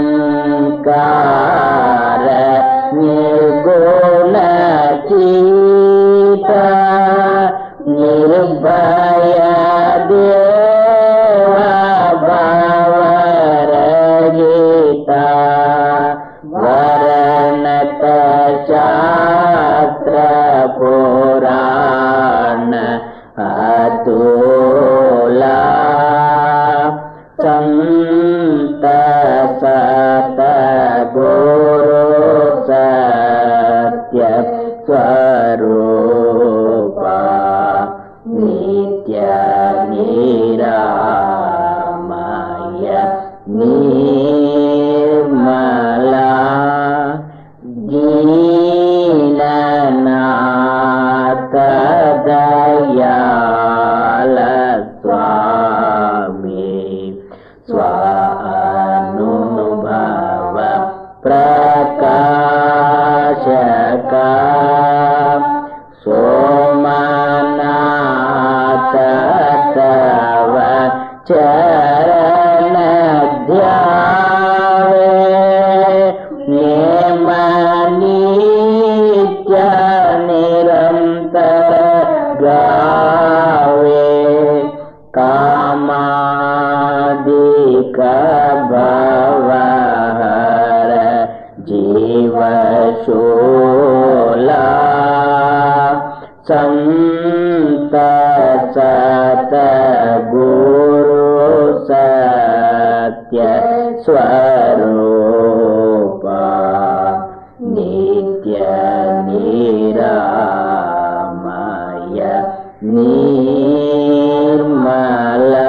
निरंकार निर्मला दीननाथ दयाल स्वामी स्वानुभव प्रकाशका सोमनाथ तव चरण ध्यावे नेम नित्य निरंतर गावे कामादिक भवहर जीव शूला संत सत गुरु सत्य स्वरूपा नित्य निरामय निर्मला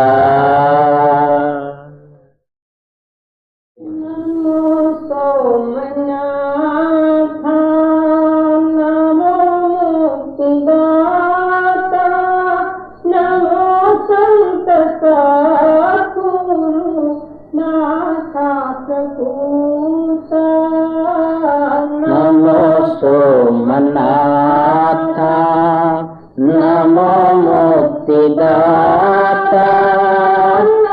नमो सोमनाथ नमो मुक्तिदाता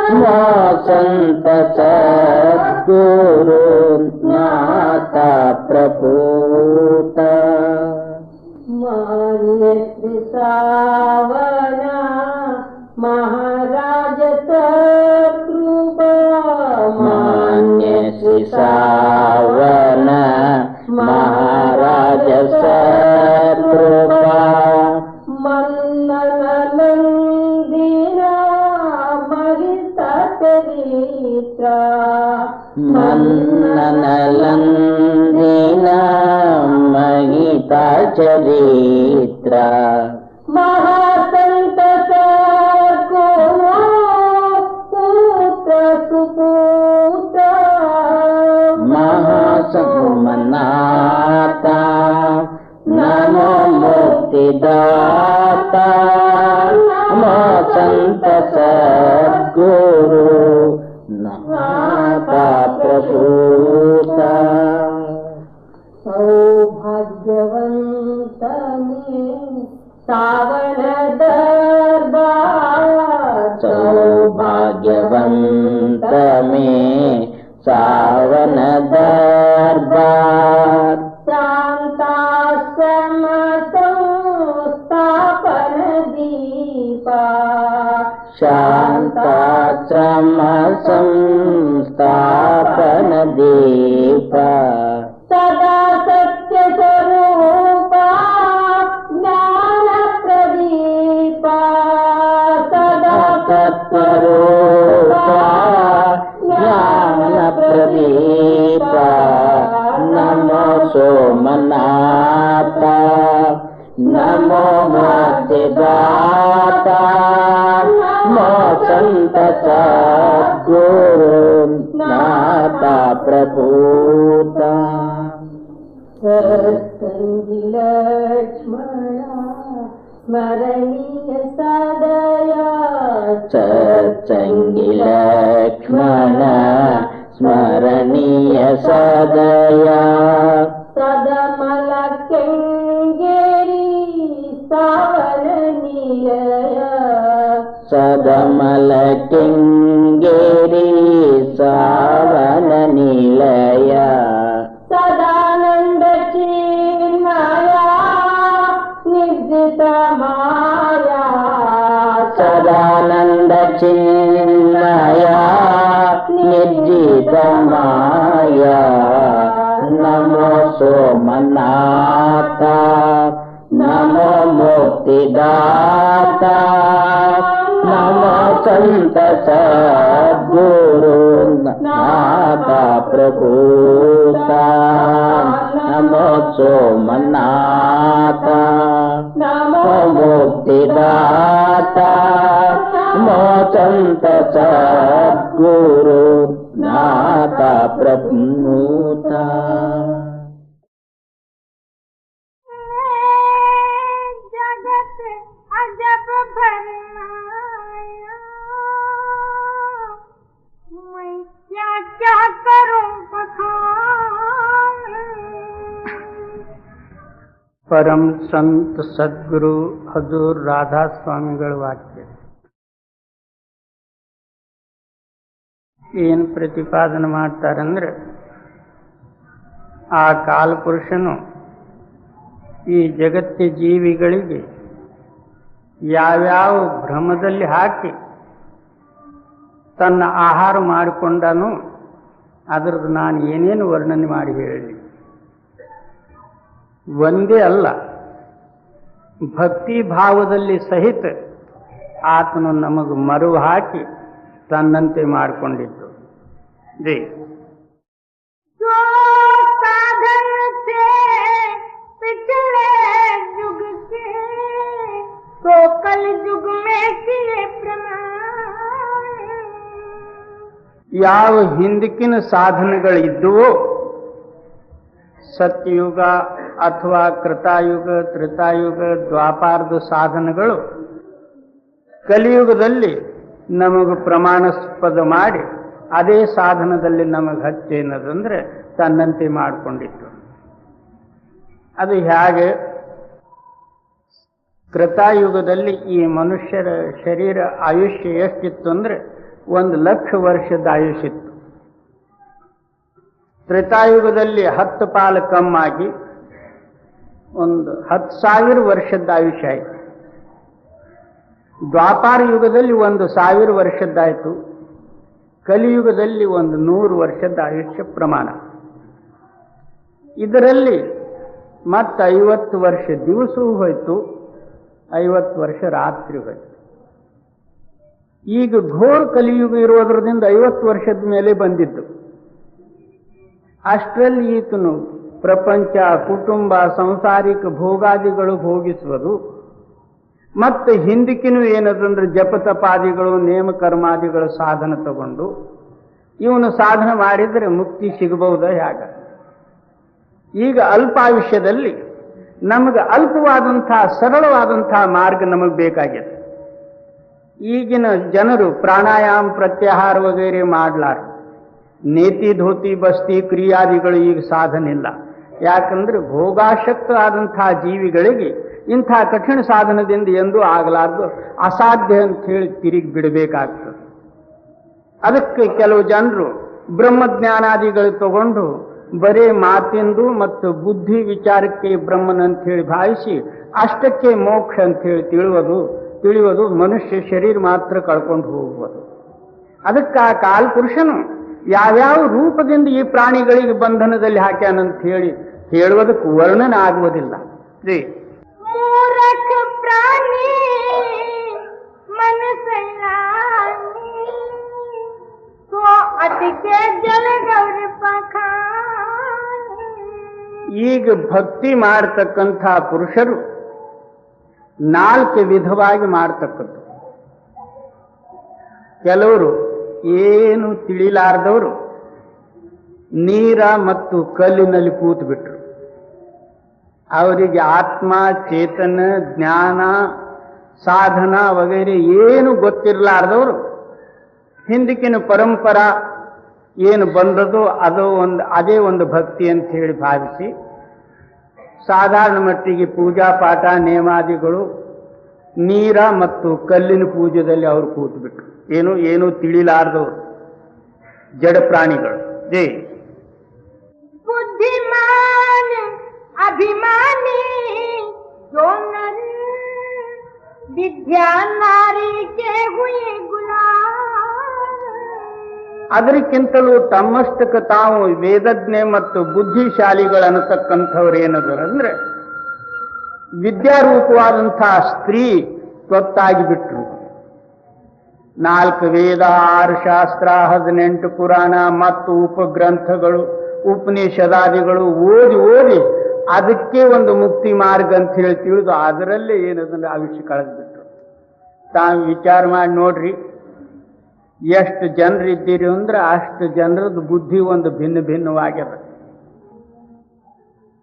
नमो संत सद्गुरु नाथ प्रभूत मान्य श्री श्रावणा महाराज सत्कृपा मान्य श्री श्रावण महाराज सत्कृपा मन्ननंदिना महिता चरित्रा मन्ननंदिना महिता चरित्रा महासंत सद्गुरु पुत्र सुपुत्र महासोमनाथा नमो मुक्तिदाता नमो संत सद्गुरु नाथ प्रभूता सौभाग्यवंत में सावन दरबार सौभाग्यवंत में सावन दरबार शांताश्रम संस्थापन दीपा शांताश्रम संस्थापन दीपा सदा सत्य स्वरूपा ज्ञान प्रदीपा सदा सत्स्वरूपा ज्ञान प्रदीपा नमो सोमनाथ नमो मुक्तिदाता नमो संत सद्गुरु नाथ प्रभूता सत्संगी लक्ष्मणा स्मरणीय सदया सत्संगी लक्ष्मणा स्मरणीय सदया सदमल केंगेरी सावन निलय सदमल केंगेरी सावन निलय सदानंद चिन्मया निर्जित माया सदानंद चिन्मया निर्जित माया नमो सोमनाथ नमो मुक्तिदाता नमो संत सद्गुरु नाथ प्रभूता नमो सोमनाथ नमो मुक्तिदाता नमो संत सद्गुरु ज्ञाता प्रपूता जगत अजब भरमाया मैं क्या क्या करूं परम संत सद्गुरु हजूर राधा स्वामिಗಳ ವಾಕ್ಯ ಏನು ಪ್ರತಿಪಾದನೆ ಮಾಡ್ತಾರಂದ್ರೆ ಆ ಕಾಲಪುರುಷನು ಈ ಜಗತ್ತಿನ ಜೀವಿಗಳಿಗೆ ಯಾವ್ಯಾವ ಭ್ರಮದಲ್ಲಿ ಹಾಕಿ ತನ್ನ ಆಹಾರ ಮಾಡಿಕೊಂಡನು ಅದರದ್ದು ನಾನು ಏನೇನು ವರ್ಣನೆ ಮಾಡಿ ಹೇಳಿ ಒಂದೇ ಅಲ್ಲ ಭಕ್ತಿ ಭಾವದಲ್ಲಿ ಸಹಿತ ಆತನು ನಮಗೆ ಮರು ಹಾಕಿ ತನ್ನಂತೆ ಮಾಡಿಕೊಂಡಿದ್ದು ಜೈ जो साधन थे पिछले युग के तो कल युग में किए प्रमाण ಯಾವ ಹಿಂದಕ್ಕಿನ ಸಾಧನಗಳಿದ್ದುವೋ ಸತ್ಯಯುಗ ಅಥವಾ ಕೃತಾಯುಗ ತ್ರೇತಾಯುಗ ದ್ವಾಪಾರದ ಸಾಧನಗಳು ಕಲಿಯುಗದಲ್ಲಿ ನಮಗೆ ಪ್ರಮಾಣಾಸ್ಪದ ಮಾಡಿ ಅದೇ ಸಾಧನದಲ್ಲಿ ನಮಗೆ ಹಚ್ಚೇನದಂದ್ರೆ ತನ್ನಂತೆ ಮಾಡಿಕೊಂಡಿತ್ತು. ಅದು ಹೇಗೆ? ಕೃತಾಯುಗದಲ್ಲಿ ಈ ಮನುಷ್ಯರ ಶರೀರ ಆಯುಷ್ಯ ಎಷ್ಟಿತ್ತು ಅಂದರೆ 1,00,000 ವರ್ಷದ ಆಯುಷ್ಯಿತ್ತು. ತ್ರೇತಾಯುಗದಲ್ಲಿ 10 ಪಾಲು ಕಮ್ಮಾಗಿ 10,000 ವರ್ಷದ ಆಯುಷ್ಯ ಆಯಿತು. ದ್ವಾಪಾರ ಯುಗದಲ್ಲಿ 1,000 ವರ್ಷದ್ದಾಯಿತು. ಕಲಿಯುಗದಲ್ಲಿ 100 ವರ್ಷದ ಆಯುಷ್ಯ ಪ್ರಮಾಣ. ಇದರಲ್ಲಿ ಮತ್ತೆ 50 ವರ್ಷ ದಿವಸವೂ ಹೋಯಿತು, 50 ವರ್ಷ ರಾತ್ರಿ ಹೋಯಿತು. ಈಗ ಘೋರ ಕಲಿಯುಗ ಇರೋದ್ರದಿಂದ 50 ವರ್ಷದ ಮೇಲೆ ಬಂದಿದ್ದು. ಅಷ್ಟರಲ್ಲಿ ಈತನು ಪ್ರಪಂಚ, ಕುಟುಂಬ, ಸಂಸಾರಿಕ ಭೋಗಾದಿಗಳು ಭೋಗಿಸುವುದು ಮತ್ತು ಹಿಂದಕ್ಕಿನೂ ಏನದಂದ್ರೆ ಜಪತಪಾದಿಗಳು ನೇಮಕರ್ಮಾದಿಗಳು ಸಾಧನ ತಗೊಂಡು ಇವನು ಸಾಧನ ಮಾಡಿದರೆ ಮುಕ್ತಿ ಸಿಗಬಹುದ? ಹೇಗ? ಈಗ ಅಲ್ಪಾಯುಷ್ಯದಲ್ಲಿ ನಮಗೆ ಅಲ್ಪವಾದಂತಹ ಸರಳವಾದಂತಹ ಮಾರ್ಗ ನಮಗೆ ಬೇಕಾಗಿದೆ. ಈಗಿನ ಜನರು ಪ್ರಾಣಾಯಾಮ ಪ್ರತ್ಯಾಹಾರ ವಗೈರೆ ಮಾಡಲಾರ. ನೇತಿ ಧೋತಿ ಬಸ್ತಿ ಕ್ರಿಯಾದಿಗಳು ಈಗ ಸಾಧನ ಇಲ್ಲ. ಯಾಕಂದ್ರೆ ಭೋಗಾಸಕ್ತ ಆದಂತಹ ಜೀವಿಗಳಿಗೆ ಇಂಥ ಕಠಿಣ ಸಾಧನದಿಂದ ಎಂದೂ ಆಗಲಾರ್ದು, ಅಸಾಧ್ಯ ಅಂತ ಹೇಳಿ ತಿರುಗಿ ಬಿಡಬೇಕಾಗ್ತದೆ. ಅದಕ್ಕೆ ಕೆಲವು ಜನರು ಬ್ರಹ್ಮಜ್ಞಾನಾದಿಗಳು ತಗೊಂಡು ಬರೇ ಮಾತಿಂದು ಮತ್ತು ಬುದ್ಧಿ ವಿಚಾರಕ್ಕೆ ಬ್ರಹ್ಮನಂತ ಹೇಳಿ ಭಾವಿಸಿ ಅಷ್ಟಕ್ಕೆ ಮೋಕ್ಷ ಅಂತ ಹೇಳಿ ತಿಳಿಯುವುದು ಮನುಷ್ಯ ಶರೀರ ಮಾತ್ರ ಕಳ್ಕೊಂಡು ಹೋಗುವುದು. ಅದಕ್ಕೆ ಆ ಕಾಲಪುರುಷನು ಯಾವ್ಯಾವ ರೂಪದಿಂದ ಈ ಪ್ರಾಣಿಗಳಿಗೆ ಬಂಧನದಲ್ಲಿ ಹಾಕ್ಯಾನಂತ ಹೇಳಿ ಹೇಳುವುದಕ್ಕೆ ವರ್ಣನೆ ಆಗುವುದಿಲ್ಲ. ಮೂರಖ ಪ್ರಾಣಿ ಮನಸ್ಸಲ್ಲಾನಿ तो ಅದಕ್ಕೆ ಜಲಗೌರ ಪಖಾನಿ. ಈಗ ಭಕ್ತಿ ಮಾಡತಕ್ಕಂಥ ಪುರುಷರು 4 ವಿಧವಾಗಿ ಮಾಡತಕ್ಕದ್ದು. ಕೆಲವರು ಏನು ತಿಳಿಲಾರದವರು ನೀರ ಮತ್ತು ಕಲ್ಲಿನಲ್ಲಿ ಕೂತು ಬಿಟ್ರು. ಅವರಿಗೆ ಆತ್ಮ, ಚೇತನ, ಜ್ಞಾನ, ಸಾಧನ ವಗೈರೆ ಏನು ಗೊತ್ತಿರಲಾರ್ದವರು ಹಿಂದಕ್ಕಿನ ಪರಂಪರಾ ಏನು ಬಂದದೋ ಅದೇ ಒಂದು ಭಕ್ತಿ ಅಂತ ಹೇಳಿ ಭಾವಿಸಿ ಸಾಧಾರಣ ಮಟ್ಟಿಗೆ ಪೂಜಾ ಪಾಠ ನೇಮಾದಿಗಳು ನೀರ ಮತ್ತು ಕಲ್ಲಿನ ಪೂಜೆಯಲ್ಲಿ ಅವರು ಕೂತು ಬಿಟ್ರು. ಏನು ತಿಳಿಲಾರ್ದವರು ಜಡ ಪ್ರಾಣಿಗಳು. ಜೈ बुद्धिमान अभिमानी जो नर विद्या नारी के हुए गुलाम. ಅದಕ್ಕಿಂತಲೂ ತಮ್ಮಷ್ಟಕ್ಕೆ ತಾವು ವೇದಜ್ಞೆ ಮತ್ತು ಬುದ್ಧಿಶಾಲಿಗಳನ್ನತಕ್ಕಂಥವ್ರು ಏನದರಂದ್ರೆ ವಿದ್ಯಾರೂಪವಾದಂತಹ ಸ್ತ್ರೀ ಗೊತ್ತಾಗಿ ಬಿಟ್ರು. 4 ವೇದ, 6 ಶಾಸ್ತ್ರ, 18 ಪುರಾಣ ಮತ್ತು ಉಪಗ್ರಂಥಗಳು, ಉಪನಿಷದಾದಿಗಳು ಓದಿ ಅದಕ್ಕೆ ಒಂದು ಮುಕ್ತಿ ಮಾರ್ಗ ಅಂತ ಹೇಳಿ ತಿಳಿದು ಅದರಲ್ಲೇ ಏನದಂದ್ರೆ ಆಯುಷ್ಯ ಕಳೆದ್ಬಿಟ್ರು. ತಾವು ವಿಚಾರ ಮಾಡಿ ನೋಡ್ರಿ, ಎಷ್ಟು ಜನರಿದ್ದೀರಿ ಅಂದ್ರೆ ಅಷ್ಟು ಜನರದ್ದು ಬುದ್ಧಿ ಒಂದು ಭಿನ್ನ ಭಿನ್ನವಾಗ್ಯದ.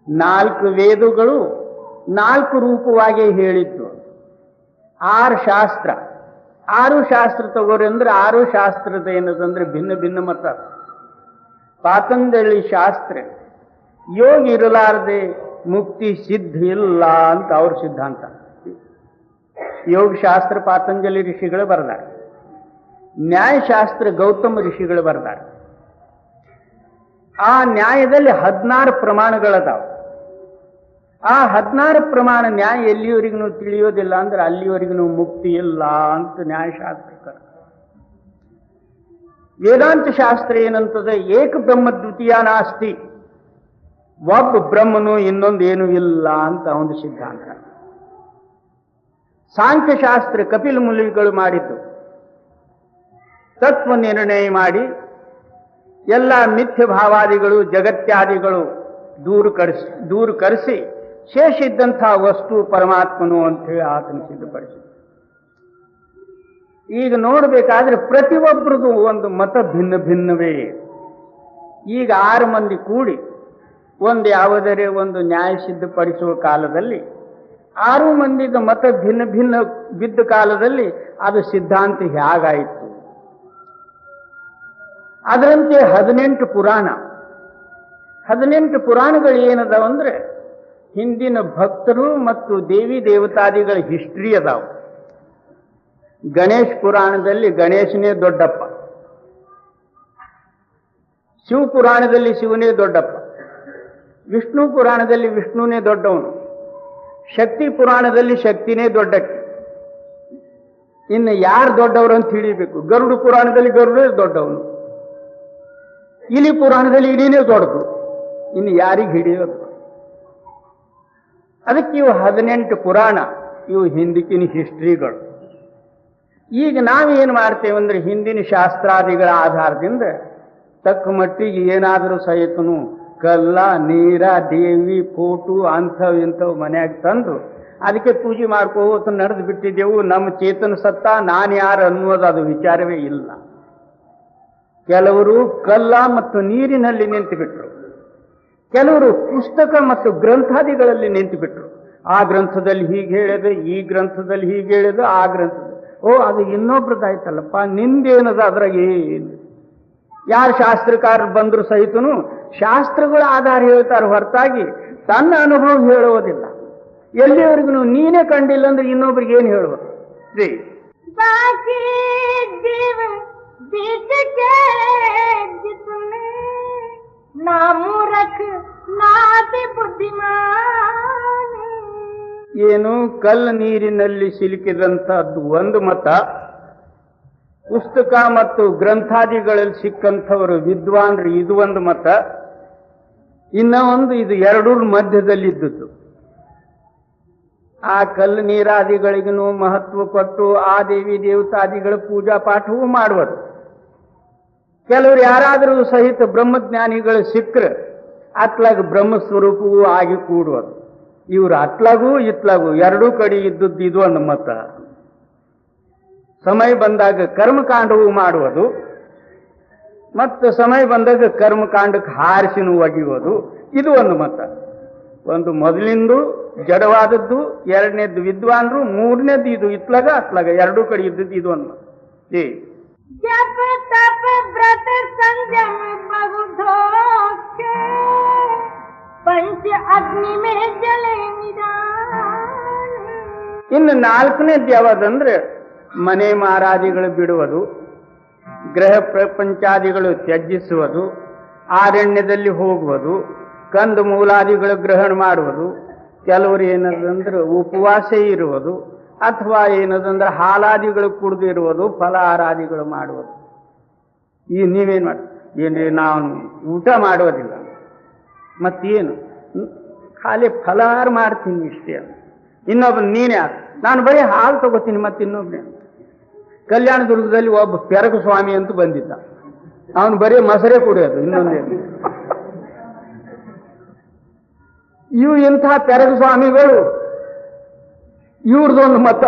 4 ವೇದಗಳು 4 ರೂಪವಾಗಿ ಹೇಳಿದ್ದು. 6 ಶಾಸ್ತ್ರ, 6 ಶಾಸ್ತ್ರ ತಗೋರಿ ಅಂದ್ರೆ 6 ಶಾಸ್ತ್ರದ ಏನದಂದ್ರೆ ಭಿನ್ನ ಭಿನ್ನ ಮತ. ಪಾತಂಜಲಿ ಶಾಸ್ತ್ರ ಯೋಗ ಇರಲಾರದೆ ಮುಕ್ತಿ ಸಿದ್ಧ ಇಲ್ಲ ಅಂತ ಅವ್ರ ಸಿದ್ಧಾಂತ. ಯೋಗ ಶಾಸ್ತ್ರ ಪಾತಂಜಲಿ ಋಷಿಗಳು ಬರೆದಾರೆ. ನ್ಯಾಯಶಾಸ್ತ್ರ ಗೌತಮ ಋಷಿಗಳು ಬರೆದಾರೆ. ಆ ನ್ಯಾಯದಲ್ಲಿ 16 ಪ್ರಮಾಣಗಳದಾವ. ಆ 16 ಪ್ರಮಾಣ ನ್ಯಾಯ ಎಲ್ಲಿಯವರೆಗೂ ತಿಳಿಯೋದಿಲ್ಲ ಅಂದ್ರೆ ಅಲ್ಲಿಯವರೆಗೂ ಮುಕ್ತಿ ಇಲ್ಲ ಅಂತ ನ್ಯಾಯಶಾಸ್ತ್ರ. ವೇದಾಂತ ಶಾಸ್ತ್ರ ಏನಂತದೆ, ಏಕ ಬ್ರಹ್ಮ ದ್ವಿತೀಯ ನಾಸ್ತಿ, ಒಬ್ಬ ಬ್ರಹ್ಮನು ಇನ್ನೊಂದು ಏನೂ ಇಲ್ಲ ಅಂತ ಒಂದು ಸಿದ್ಧಾಂತ. ಸಾಂಖ್ಯಶಾಸ್ತ್ರ ಕಪಿಲ ಮುನಿಗಳು ಮಾಡಿದ್ದು, ತತ್ವ ನಿರ್ಣಯ ಮಾಡಿ ಎಲ್ಲ ಮಿಥ್ಯ ಭಾವಾದಿಗಳು ಜಗತ್ಯಾದಿಗಳು ದೂರ ಕರೆಸಿ ಶೇಷ ಇದ್ದಂತಹ ವಸ್ತು ಪರಮಾತ್ಮನು ಅಂತೇಳಿ ಆತನ ಸಿದ್ಧಪಡಿಸಿ. ಈಗ ನೋಡಬೇಕಾದ್ರೆ ಪ್ರತಿಯೊಬ್ಬರದು ಒಂದು ಮತ ಭಿನ್ನ ಭಿನ್ನವೇ. ಈಗ 6 ಮಂದಿ ಕೂಡಿ ಒಂದು ಯಾವುದರೇ ಒಂದು ನ್ಯಾಯ ಸಿದ್ಧಪಡಿಸುವ ಕಾಲದಲ್ಲಿ 6 ಮಂದಿದ ಮತ ಭಿನ್ನ ಭಿನ್ನ ಬಿದ್ದ ಕಾಲದಲ್ಲಿ ಅದು ಸಿದ್ಧಾಂತ ಹೇಗಾಯಿತು? ಅದರಂತೆ 18 ಪುರಾಣ. 18 ಪುರಾಣಗಳು ಏನದಾವಂದ್ರೆ ಹಿಂದಿನ ಭಕ್ತರು ಮತ್ತು ದೇವಿ ದೇವತಾದಿಗಳ ಹಿಸ್ಟ್ರಿ ಅದಾವ. ಗಣೇಶ ಪುರಾಣದಲ್ಲಿ ಗಣೇಶನೇ ದೊಡ್ಡಪ್ಪ, ಶಿವ ಪುರಾಣದಲ್ಲಿ ಶಿವನೇ ದೊಡ್ಡಪ್ಪ, ವಿಷ್ಣು ಪುರಾಣದಲ್ಲಿ ವಿಷ್ಣುನೇ ದೊಡ್ಡವನು, ಶಕ್ತಿ ಪುರಾಣದಲ್ಲಿ ಶಕ್ತಿನೇ ದೊಡ್ಡಕ್ಕೆ. ಇನ್ನು ಯಾರು ದೊಡ್ಡವರು ಅಂತ ತಿಳಿಬೇಕು. ಗರುಡ ಪುರಾಣದಲ್ಲಿ ಗರುಡೇ ದೊಡ್ಡವನು, ಇಲಿ ಪುರಾಣದಲ್ಲಿ ಇಲಿನೇ ದೊಡ್ಡದು, ಇನ್ನು ಯಾರಿಗೆ ಹಿಡಿಯೋದು? ಅದಕ್ಕೆ ಇವು 18 ಪುರಾಣ, ಇವು ಹಿಂದಕ್ಕಿನ ಹಿಸ್ಟ್ರಿಗಳು. ಈಗ ನಾವೇನು ಮಾಡ್ತೇವೆ ಅಂದ್ರೆ ಹಿಂದಿನ ಶಾಸ್ತ್ರಾದಿಗಳ ಆಧಾರದಿಂದ ತಕ್ಕ ಮಟ್ಟಿಗೆ ಏನಾದರೂ ಸಹಿತನು ಕಲ್ಲ ನೀರ ದೇವಿ ಫೋಟೋ ಅಂಥವು ಇಂಥವು ಮನ್ಯಾಗ ತಂದು ಅದಕ್ಕೆ ಪೂಜೆ ಮಾಡ್ಕೋತ ನಡೆದು ಬಿಟ್ಟಿದ್ದೆವು. ನಮ್ಮ ಚೇತನ ಸತ್ತ ನಾನು ಯಾರು ಅನ್ನೋದು ಅದು ವಿಚಾರವೇ ಇಲ್ಲ. ಕೆಲವರು ಕಲ್ಲ ಮತ್ತು ನೀರಿನಲ್ಲಿ ನಿಂತು ಬಿಟ್ರು, ಕೆಲವರು ಪುಸ್ತಕ ಮತ್ತು ಗ್ರಂಥಾದಿಗಳಲ್ಲಿ ನಿಂತು ಬಿಟ್ರು. ಆ ಗ್ರಂಥದಲ್ಲಿ ಹೀಗೆ ಹೇಳಿದೆ, ಈ ಗ್ರಂಥದಲ್ಲಿ ಹೀಗೆ ಹೇಳಿದೆ, ಆ ಗ್ರಂಥದಲ್ಲಿ ಅದು ಇನ್ನೊಬ್ರದ್ದಾಯ್ತಲ್ಲಪ್ಪ, ನಿಂದೇನದ ಅದ್ರಾಗ ಏನು? ಯಾರು ಶಾಸ್ತ್ರಕಾರರು ಬಂದ್ರು ಸಹಿತನು ಶಾಸ್ತ್ರಗಳ ಆಧಾರ ಹೇಳ್ತಾರೆ ಹೊರತಾಗಿ ತನ್ನ ಅನುಭವ ಹೇಳುವುದಿಲ್ಲ. ಎಲ್ಲಿವರೆಗೂ ನೀನೇ ಕಂಡಿಲ್ಲ ಅಂದ್ರೆ ಇನ್ನೊಬ್ರಿಗೆ ಏನು ಹೇಳುವುದು? बाकी जीव बीत के जितने ना मूर्ख नाति बुद्धिमान. ಏನು ಕಲ್ಲ ನೀರಿನಲ್ಲಿ ಸಿಲುಕಿದಂಥದ್ದು ಒಂದು ಮತ, ಪುಸ್ತಕ ಮತ್ತು ಗ್ರಂಥಾದಿಗಳಲ್ಲಿ ಸಿಕ್ಕಂಥವರು ವಿದ್ವಾನ್ರು ಇದು ಒಂದು ಮತ, ಇನ್ನ ಒಂದು ಇದು ಎರಡೂರ ಮಧ್ಯದಲ್ಲಿದ್ದದ್ದು. ಆ ಕಲ್ಲು ನೀರಾದಿಗಳಿಗೂ ಮಹತ್ವ ಕೊಟ್ಟು ಆ ದೇವಿ ದೇವತಾದಿಗಳ ಪೂಜಾ ಪಾಠವೂ ಮಾಡುವುದು. ಕೆಲವರು ಯಾರಾದರೂ ಸಹಿತ ಬ್ರಹ್ಮಜ್ಞಾನಿಗಳು ಸಿಕ್ಕರೆ ಅತ್ಲಾಗ ಬ್ರಹ್ಮಸ್ವರೂಪವೂ ಆಗಿ ಕೂಡುವುದು. ಇವರು ಅತ್ಲಾಗೂ ಇತ್ಲಾಗೂ ಎರಡೂ ಕಡೆ ಇದ್ದದ್ದು ಇದು ಒಂದು ಮತ. ಸಮಯ ಬಂದಾಗ ಕರ್ಮಕಾಂಡವೂ ಮಾಡುವುದು ಮತ್ತು ಸಮಯ ಬಂದಾಗ ಕರ್ಮಕಾಂಡಕ್ಕೆ ಹಾರಿಸಿನೂ ಒಗೆಯುವುದು, ಇದು ಒಂದು ಮತ. ಒಂದು ಮೊದಲಿಂದು ಜಡವಾದದ್ದು, ಎರಡನೇದ್ದು ವಿದ್ವಾನ್ರು, ಮೂರನೇದ್ದು ಇದು ಇತ್ಲಾಗ ಅತ್ಲಾಗ ಎರಡೂ ಕಡೆ ಇದ್ದದ್ದು ಇದು ಒಂದು ಮತ. जप तप व्रत संयम बहु धोखे पंच अग्नि में जले निदान. ಇನ್ನು ನಾಲ್ಕನೇದ್ದು ಯಾವ್ದಂದ್ರೆ ಮನೆ ಮಾರಾದಿಗಳು ಬಿಡುವುದು, ಗ್ರಹ ಪ್ರಪಂಚಾದಿಗಳು ತ್ಯಜಿಸುವುದು, ಆರಣ್ಯದಲ್ಲಿ ಹೋಗುವುದು, ಕಂದು ಮೂಲಾದಿಗಳು ಗ್ರಹಣ ಮಾಡುವುದು, ಕೆಲವರು ಏನದಂದ್ರೆ ಉಪವಾಸ ಇರುವುದು, ಅಥವಾ ಏನದಂದ್ರೆ ಹಾಲಾದಿಗಳು ಕುಡಿದಿರುವುದು, ಫಲಹಾರಾದಿಗಳು ಮಾಡುವುದು. ಈ ನೀವೇನು ಮಾಡಿ ಏನ್ರಿ ನಾನು ಊಟ ಮಾಡೋದಿಲ್ಲ, ಮತ್ತೇನು ಖಾಲಿ ಫಲಹಾರ ಮಾಡ್ತೀನಿ ಇಷ್ಟೇ. ಇನ್ನೊಬ್ಬ ನೀನೇ ನಾನು ಬರೀ ಹಾಲು ತಗೋತೀನಿ, ಮತ್ತೆ ಇನ್ನೊಬ್ಬನೇ. ಕಲ್ಯಾಣ ದುರ್ಗದಲ್ಲಿ ಒಬ್ಬ ಪೆರಗ ಸ್ವಾಮಿ ಅಂತ ಬಂದಿದ್ದ, ಅವನು ಬರೀ ಮೊಸರೇ ಕುಡಿಯೋದು, ಇನ್ನೊಂದೇನು. ಇವು ಇಂಥ ಪೆರಗ ಸ್ವಾಮಿಗಳು, ಇವ್ರದೊಂದು ಮತ.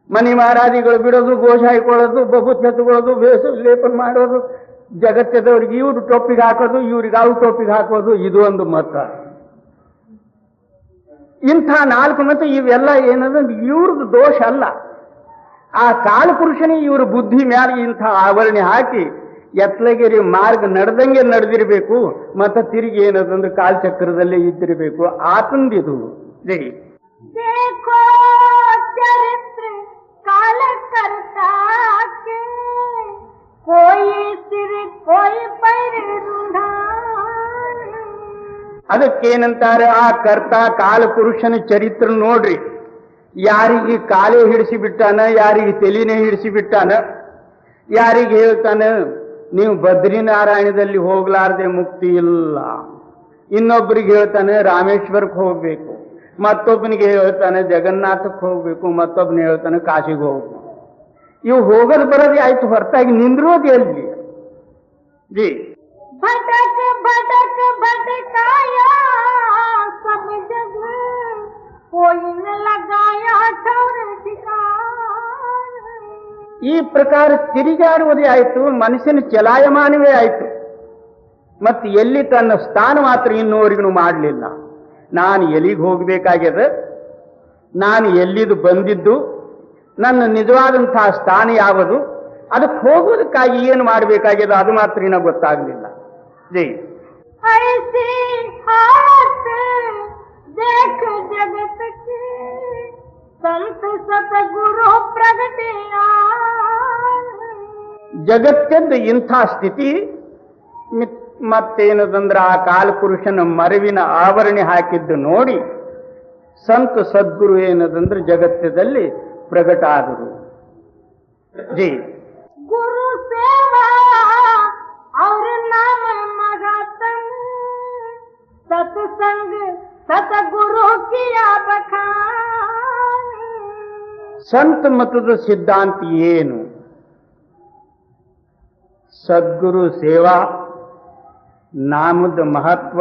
ಮನಿ ಮಾರಾದಿಗಳು ಬಿಡೋದು, ಗೋಶ ಹಾಕೊಳ್ಳೋದು, ಬಬುತ್ ಎತ್ಕೊಳ್ಳೋದು, ಬೇಸು ಲೇಪನ ಮಾಡೋದು, ಜಗತ್ತದವ್ರಿಗೆ ಇವ್ರು ಟೊಪ್ಪಿಗೆ ಹಾಕೋದು, ಇವ್ರಿಗೆ ಅವ್ರು ಟೊಪ್ಪಿಗೆ ಹಾಕೋದು, ಇದು ಒಂದು ಮತ. ಇಂಥ 4 ಮತ ಇವೆಲ್ಲ ಏನಂದ್ರೆ ಇವ್ರದ್ದು ದೋಷ ಅಲ್ಲ. ಆ ಕಾಲಪುರುಷನಿಗೆ ಇವ್ರ ಬುದ್ಧಿ ಮ್ಯಾಲೆ ಇಂಥ ಆವರಣೆ ಹಾಕಿ ಎತ್ತಲಗಿರಿ ಮಾರ್ಗ ನಡೆದಂಗೆ ನಡೆದಿರಬೇಕು, ಮತ್ತೆ ತಿರುಗಿ ಏನದಂದ್ರೆ ಕಾಲಚಕ್ರದಲ್ಲೇ ಇದ್ದಿರಬೇಕು. ಆತಂದಿದು ಜೈ. देखो चरित्र काल करता के कोई सिर कोई पैर रूढ़ा. ಅದಕ್ಕೇನಂತಾರೆ, ಆ ಕರ್ತ ಕಾಲಪುರುಷನ ಚರಿತ್ರ ನೋಡ್ರಿ. ಯಾರಿಗೆ ಕಾಲೇ ಹಿಡಿಸಿ ಬಿಟ್ಟಾನ, ಯಾರಿಗೆ ತಲೆನೇ ಹಿಡಿಸಿ ಬಿಟ್ಟಾನ, ಯಾರಿಗೆ ಹೇಳ್ತಾನ ನೀವು ಬದ್ರಿನಾರಾಯಣದಲ್ಲಿ ಹೋಗ್ಲಾರ್ದೆ ಮುಕ್ತಿ ಇಲ್ಲ, ಇನ್ನೊಬ್ಬರಿಗೆ ಹೇಳ್ತಾನೆ ರಾಮೇಶ್ವರಕ್ಕೆ ಹೋಗ್ಬೇಕು, ಮತ್ತೊಬ್ಬನಿಗೆ ಹೇಳ್ತಾನೆ ಜಗನ್ನಾಥಕ್ಕೆ ಹೋಗ್ಬೇಕು, ಮತ್ತೊಬ್ಬನ ಹೇಳ್ತಾನೆ ಕಾಶಿಗೆ ಹೋಗ್ಬೇಕು. ಇವು ಹೋಗೋದು ಬರೋದೇ ಆಯ್ತು, ಹೊರತಾಗಿ ನಿಂದ್ರೋದು ಎಲ್ಲಿ ಜಿ. भटक भटक भटकाया सब जग कोई न लगाया ठौर ठिकान. ಈ ಪ್ರಕಾರ ತಿರುಗಾಡುವುದೇ ಆಯ್ತು, ಮನುಷ್ಯನ ಚಲಾಯಮಾನವೇ ಆಯ್ತು. ಮತ್ತೆ ಎಲ್ಲಿ ತನ್ನ ಸ್ಥಾನ ಮಾತ್ರ ಇನ್ನೂವರೆಗೂ ಮಾಡಲಿಲ್ಲ. ನಾನು ಎಲ್ಲಿಗೆ ಹೋಗಬೇಕಾಗ್ಯದ, ನಾನು ಎಲ್ಲಿದು ಬಂದಿದ್ದು, ನನ್ನ ನಿಜವಾದಂತಹ ಸ್ಥಾನ ಯಾವುದು, ಅದಕ್ಕೆ ಹೋಗೋದಕ್ಕಾಗಿ ಏನು ಮಾಡಬೇಕಾಗ್ಯದ ಅದು ಮಾತ್ರ ಇನ್ನೂ ಗೊತ್ತಾಗಲಿಲ್ಲ ಜೈ. ऐसी हालत देख जगत के संत सतगुरु प्रगटिया. ಜಗತ್ತೆಂದು ಇಂಥ ಸ್ಥಿತಿ ಮತ್ತೇನದಂದ್ರೆ ಆ ಕಾಲಪುರುಷನ ಮರವಿನ ಆವರಣೆ ಹಾಕಿದ್ದು ನೋಡಿ ಸಂತ ಸದ್ಗುರು ಏನದಂದ್ರೆ ಜಗತ್ತದಲ್ಲಿ ಪ್ರಗಟ ಆದರು ಜಿ. गुरु सेवा और नाम मगातन सत्संग सतगुरु किया बखान. ಸಂತ ಮತದ ಸಿದ್ಧಾಂತ ಏನು? ಸದ್ಗುರು ಸೇವಾ, ನಾಮದ ಮಹತ್ವ,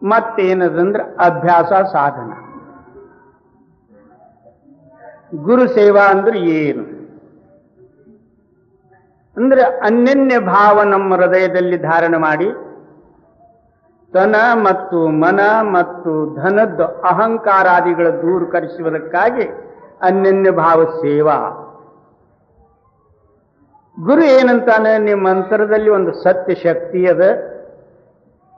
ಮತ್ತೇನದಂದ್ರೆ ಅಭ್ಯಾಸ ಸಾಧನ. ಗುರು ಸೇವಾ ಅಂದ್ರೆ ಏನು ಅಂದ್ರೆ ಅನ್ಯನ್ಯ ಭಾವ ನಮ್ಮ ಹೃದಯದಲ್ಲಿ ಧಾರಣ ಮಾಡಿ ತನ ಮತ್ತು ಮನ ಮತ್ತು ಧನದ ಅಹಂಕಾರಾದಿಗಳ ದೂರೀಕರಿಸುವುದಕ್ಕಾಗಿ ಅನ್ಯನ್ಯ ಭಾವ ಸೇವಾ. ಗುರು ಏನಂತಾನೆ, ನಿಮ್ಮ ಅಂತರದಲ್ಲಿ ಒಂದು ಸತ್ಯ ಶಕ್ತಿ ಅದ,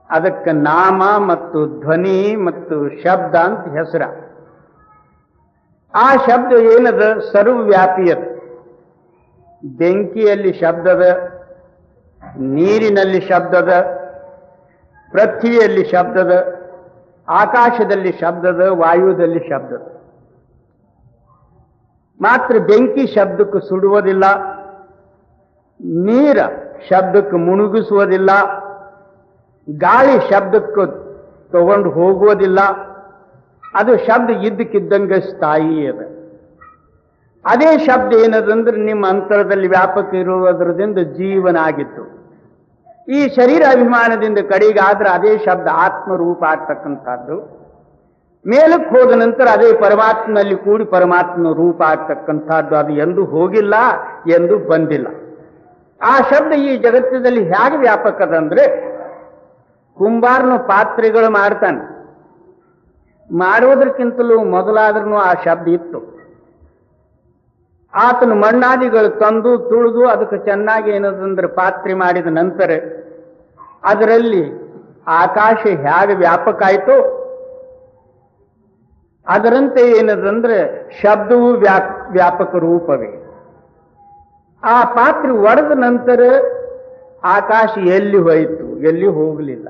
ಅದಕ್ಕೆ ನಾಮ ಮತ್ತು ಧ್ವನಿ ಮತ್ತು ಶಬ್ದ ಅಂತ ಹೆಸರ. ಆ ಶಬ್ದ ಏನದ, ಸರ್ವವ್ಯಾಪಿ ಅದ. ಬೆಂಕಿಯಲ್ಲಿ ಶಬ್ದದ, ನೀರಿನಲ್ಲಿ ಶಬ್ದದ, ಪೃಥ್ವಿಯಲ್ಲಿ ಶಬ್ದದ, ಆಕಾಶದಲ್ಲಿ ಶಬ್ದದ, ವಾಯುದಲ್ಲಿ ಶಬ್ದದ. ಮಾತ್ರ ಬೆಂಕಿ ಶಬ್ದಕ್ಕೆ ಸುಡುವುದಿಲ್ಲ, ನೀರ ಶಬ್ದಕ್ಕೆ ಮುಳುಗಿಸುವುದಿಲ್ಲ, ಗಾಳಿ ಶಬ್ದಕ್ಕೆ ತಗೊಂಡು ಹೋಗುವುದಿಲ್ಲ. ಅದು ಶಬ್ದ ಇದ್ದಕ್ಕಿದ್ದಂಗೆ ಸ್ಥಾಯಿ ಅದ. ಅದೇ ಶಬ್ದ ಏನದಂದ್ರೆ ನಿಮ್ಮ ಅಂತರದಲ್ಲಿ ವ್ಯಾಪಕ ಇರುವುದರಿಂದ ಜೀವನ ಆಗಿತ್ತು. ಈ ಶರೀರ ಅಭಿಮಾನದಿಂದ ಕಡೆಗಾದ್ರೆ ಅದೇ ಶಬ್ದ ಆತ್ಮರೂಪ ಆಗ್ತಕ್ಕಂಥದ್ದು. ಮೇಲಕ್ಕೆ ಹೋದ ನಂತರ ಅದೇ ಪರಮಾತ್ಮನಲ್ಲಿ ಕೂಡಿ ಪರಮಾತ್ಮ ರೂಪ ಆಗ್ತಕ್ಕಂಥದ್ದು. ಅದು ಎಂದೂ ಹೋಗಿಲ್ಲ, ಎಂದೂ ಬಂದಿಲ್ಲ. ಆ ಶಬ್ದ ಈ ಜಗತ್ತದಲ್ಲಿ ಹೇಗೆ ವ್ಯಾಪಕದಂದ್ರೆ, ಕುಂಬಾರನು ಪಾತ್ರೆಗಳು ಮಾಡ್ತಾನೆ, ಮಾಡುವುದಕ್ಕಿಂತಲೂ ಮೊದಲಾದ್ರೂ ಆ ಶಬ್ದ ಇತ್ತು. ಆತನು ಮಣ್ಣಾದಿಗಳು ತಂದು ತುಳಿದು ಅದಕ್ಕೆ ಚೆನ್ನಾಗಿ ಏನದಂದ್ರೆ ಪಾತ್ರೆ ಮಾಡಿದ ನಂತರ ಅದರಲ್ಲಿ ಆಕಾಶ ಹೇಗೆ ವ್ಯಾಪಕ ಆಯಿತು ಅದರಂತೆ ಏನದಂದ್ರೆ ಶಬ್ದವು ವ್ಯಾಪಕ ರೂಪವೇ. ಆ ಪಾತ್ರೆ ಒಡೆದ ನಂತರ ಆಕಾಶ ಎಲ್ಲಿ ಹೋಯಿತು, ಎಲ್ಲಿ ಹೋಗಲಿಲ್ಲ.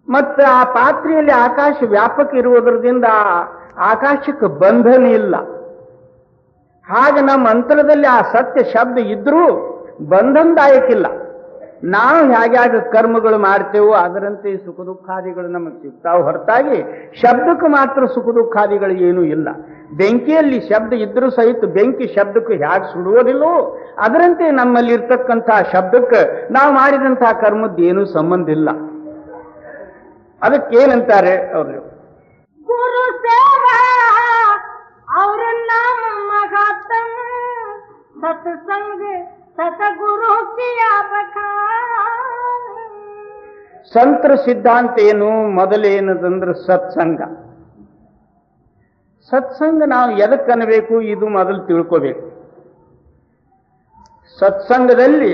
ಮತ್ತೆ ಆ ಪಾತ್ರೆಯಲ್ಲಿ ಆಕಾಶ ವ್ಯಾಪಕ ಇರುವುದರಿಂದ ಆಕಾಶಕ್ಕೆ ಬಂಧನ ಇಲ್ಲ. ಹಾಗೆ ನಮ್ಮ ಅಂತರದಲ್ಲಿ ಆ ಸತ್ಯ ಶಬ್ದ ಇದ್ರೂ ಬಂಧನದಾಯಕ್ಕಿಲ್ಲ. ನಾವು ಹೇಗೆ ಕರ್ಮಗಳು ಮಾಡ್ತೇವೋ ಅದರಂತೆ ಸುಖ ದುಃಖಾದಿಗಳು ನಮಗೆ ಸಿಗ್ತಾವೆ ಹೊರತಾಗಿ ಶಬ್ದಕ್ಕೆ ಮಾತ್ರ ಸುಖ ದುಃಖಾದಿಗಳು ಏನೂ ಇಲ್ಲ. ಬೆಂಕಿಯಲ್ಲಿ ಶಬ್ದ ಇದ್ರೂ ಸಹಿತ ಬೆಂಕಿ ಶಬ್ದಕ್ಕೆ ಹೇಗೆ ಸುಡುವುದಿಲ್ಲೋ ಅದರಂತೆ ನಮ್ಮಲ್ಲಿ ಇರ್ತಕ್ಕಂತಹ ಶಬ್ದಕ್ಕೆ ನಾವು ಮಾಡಿದಂತಹ ಕರ್ಮದ್ದು ಏನೂ ಸಂಬಂಧ ಇಲ್ಲ. ಅದಕ್ಕೇನಂತಾರೆ ಅವರು, गुरु सेवा नाम महात्म सत्संग सतगुरु किया बखान। ಸಂತರ ಸಿದ್ಧಾಂತ ಏನು? ಮೊದಲೇನದಂದ್ರೆ ಸತ್ಸಂಗ. ಸತ್ಸಂಗ ನಾವು ಎದಕ್ಕೆ ಅನ್ನಬೇಕು ಇದು ಮೊದಲು ತಿಳ್ಕೋಬೇಕು. ಸತ್ಸಂಗದಲ್ಲಿ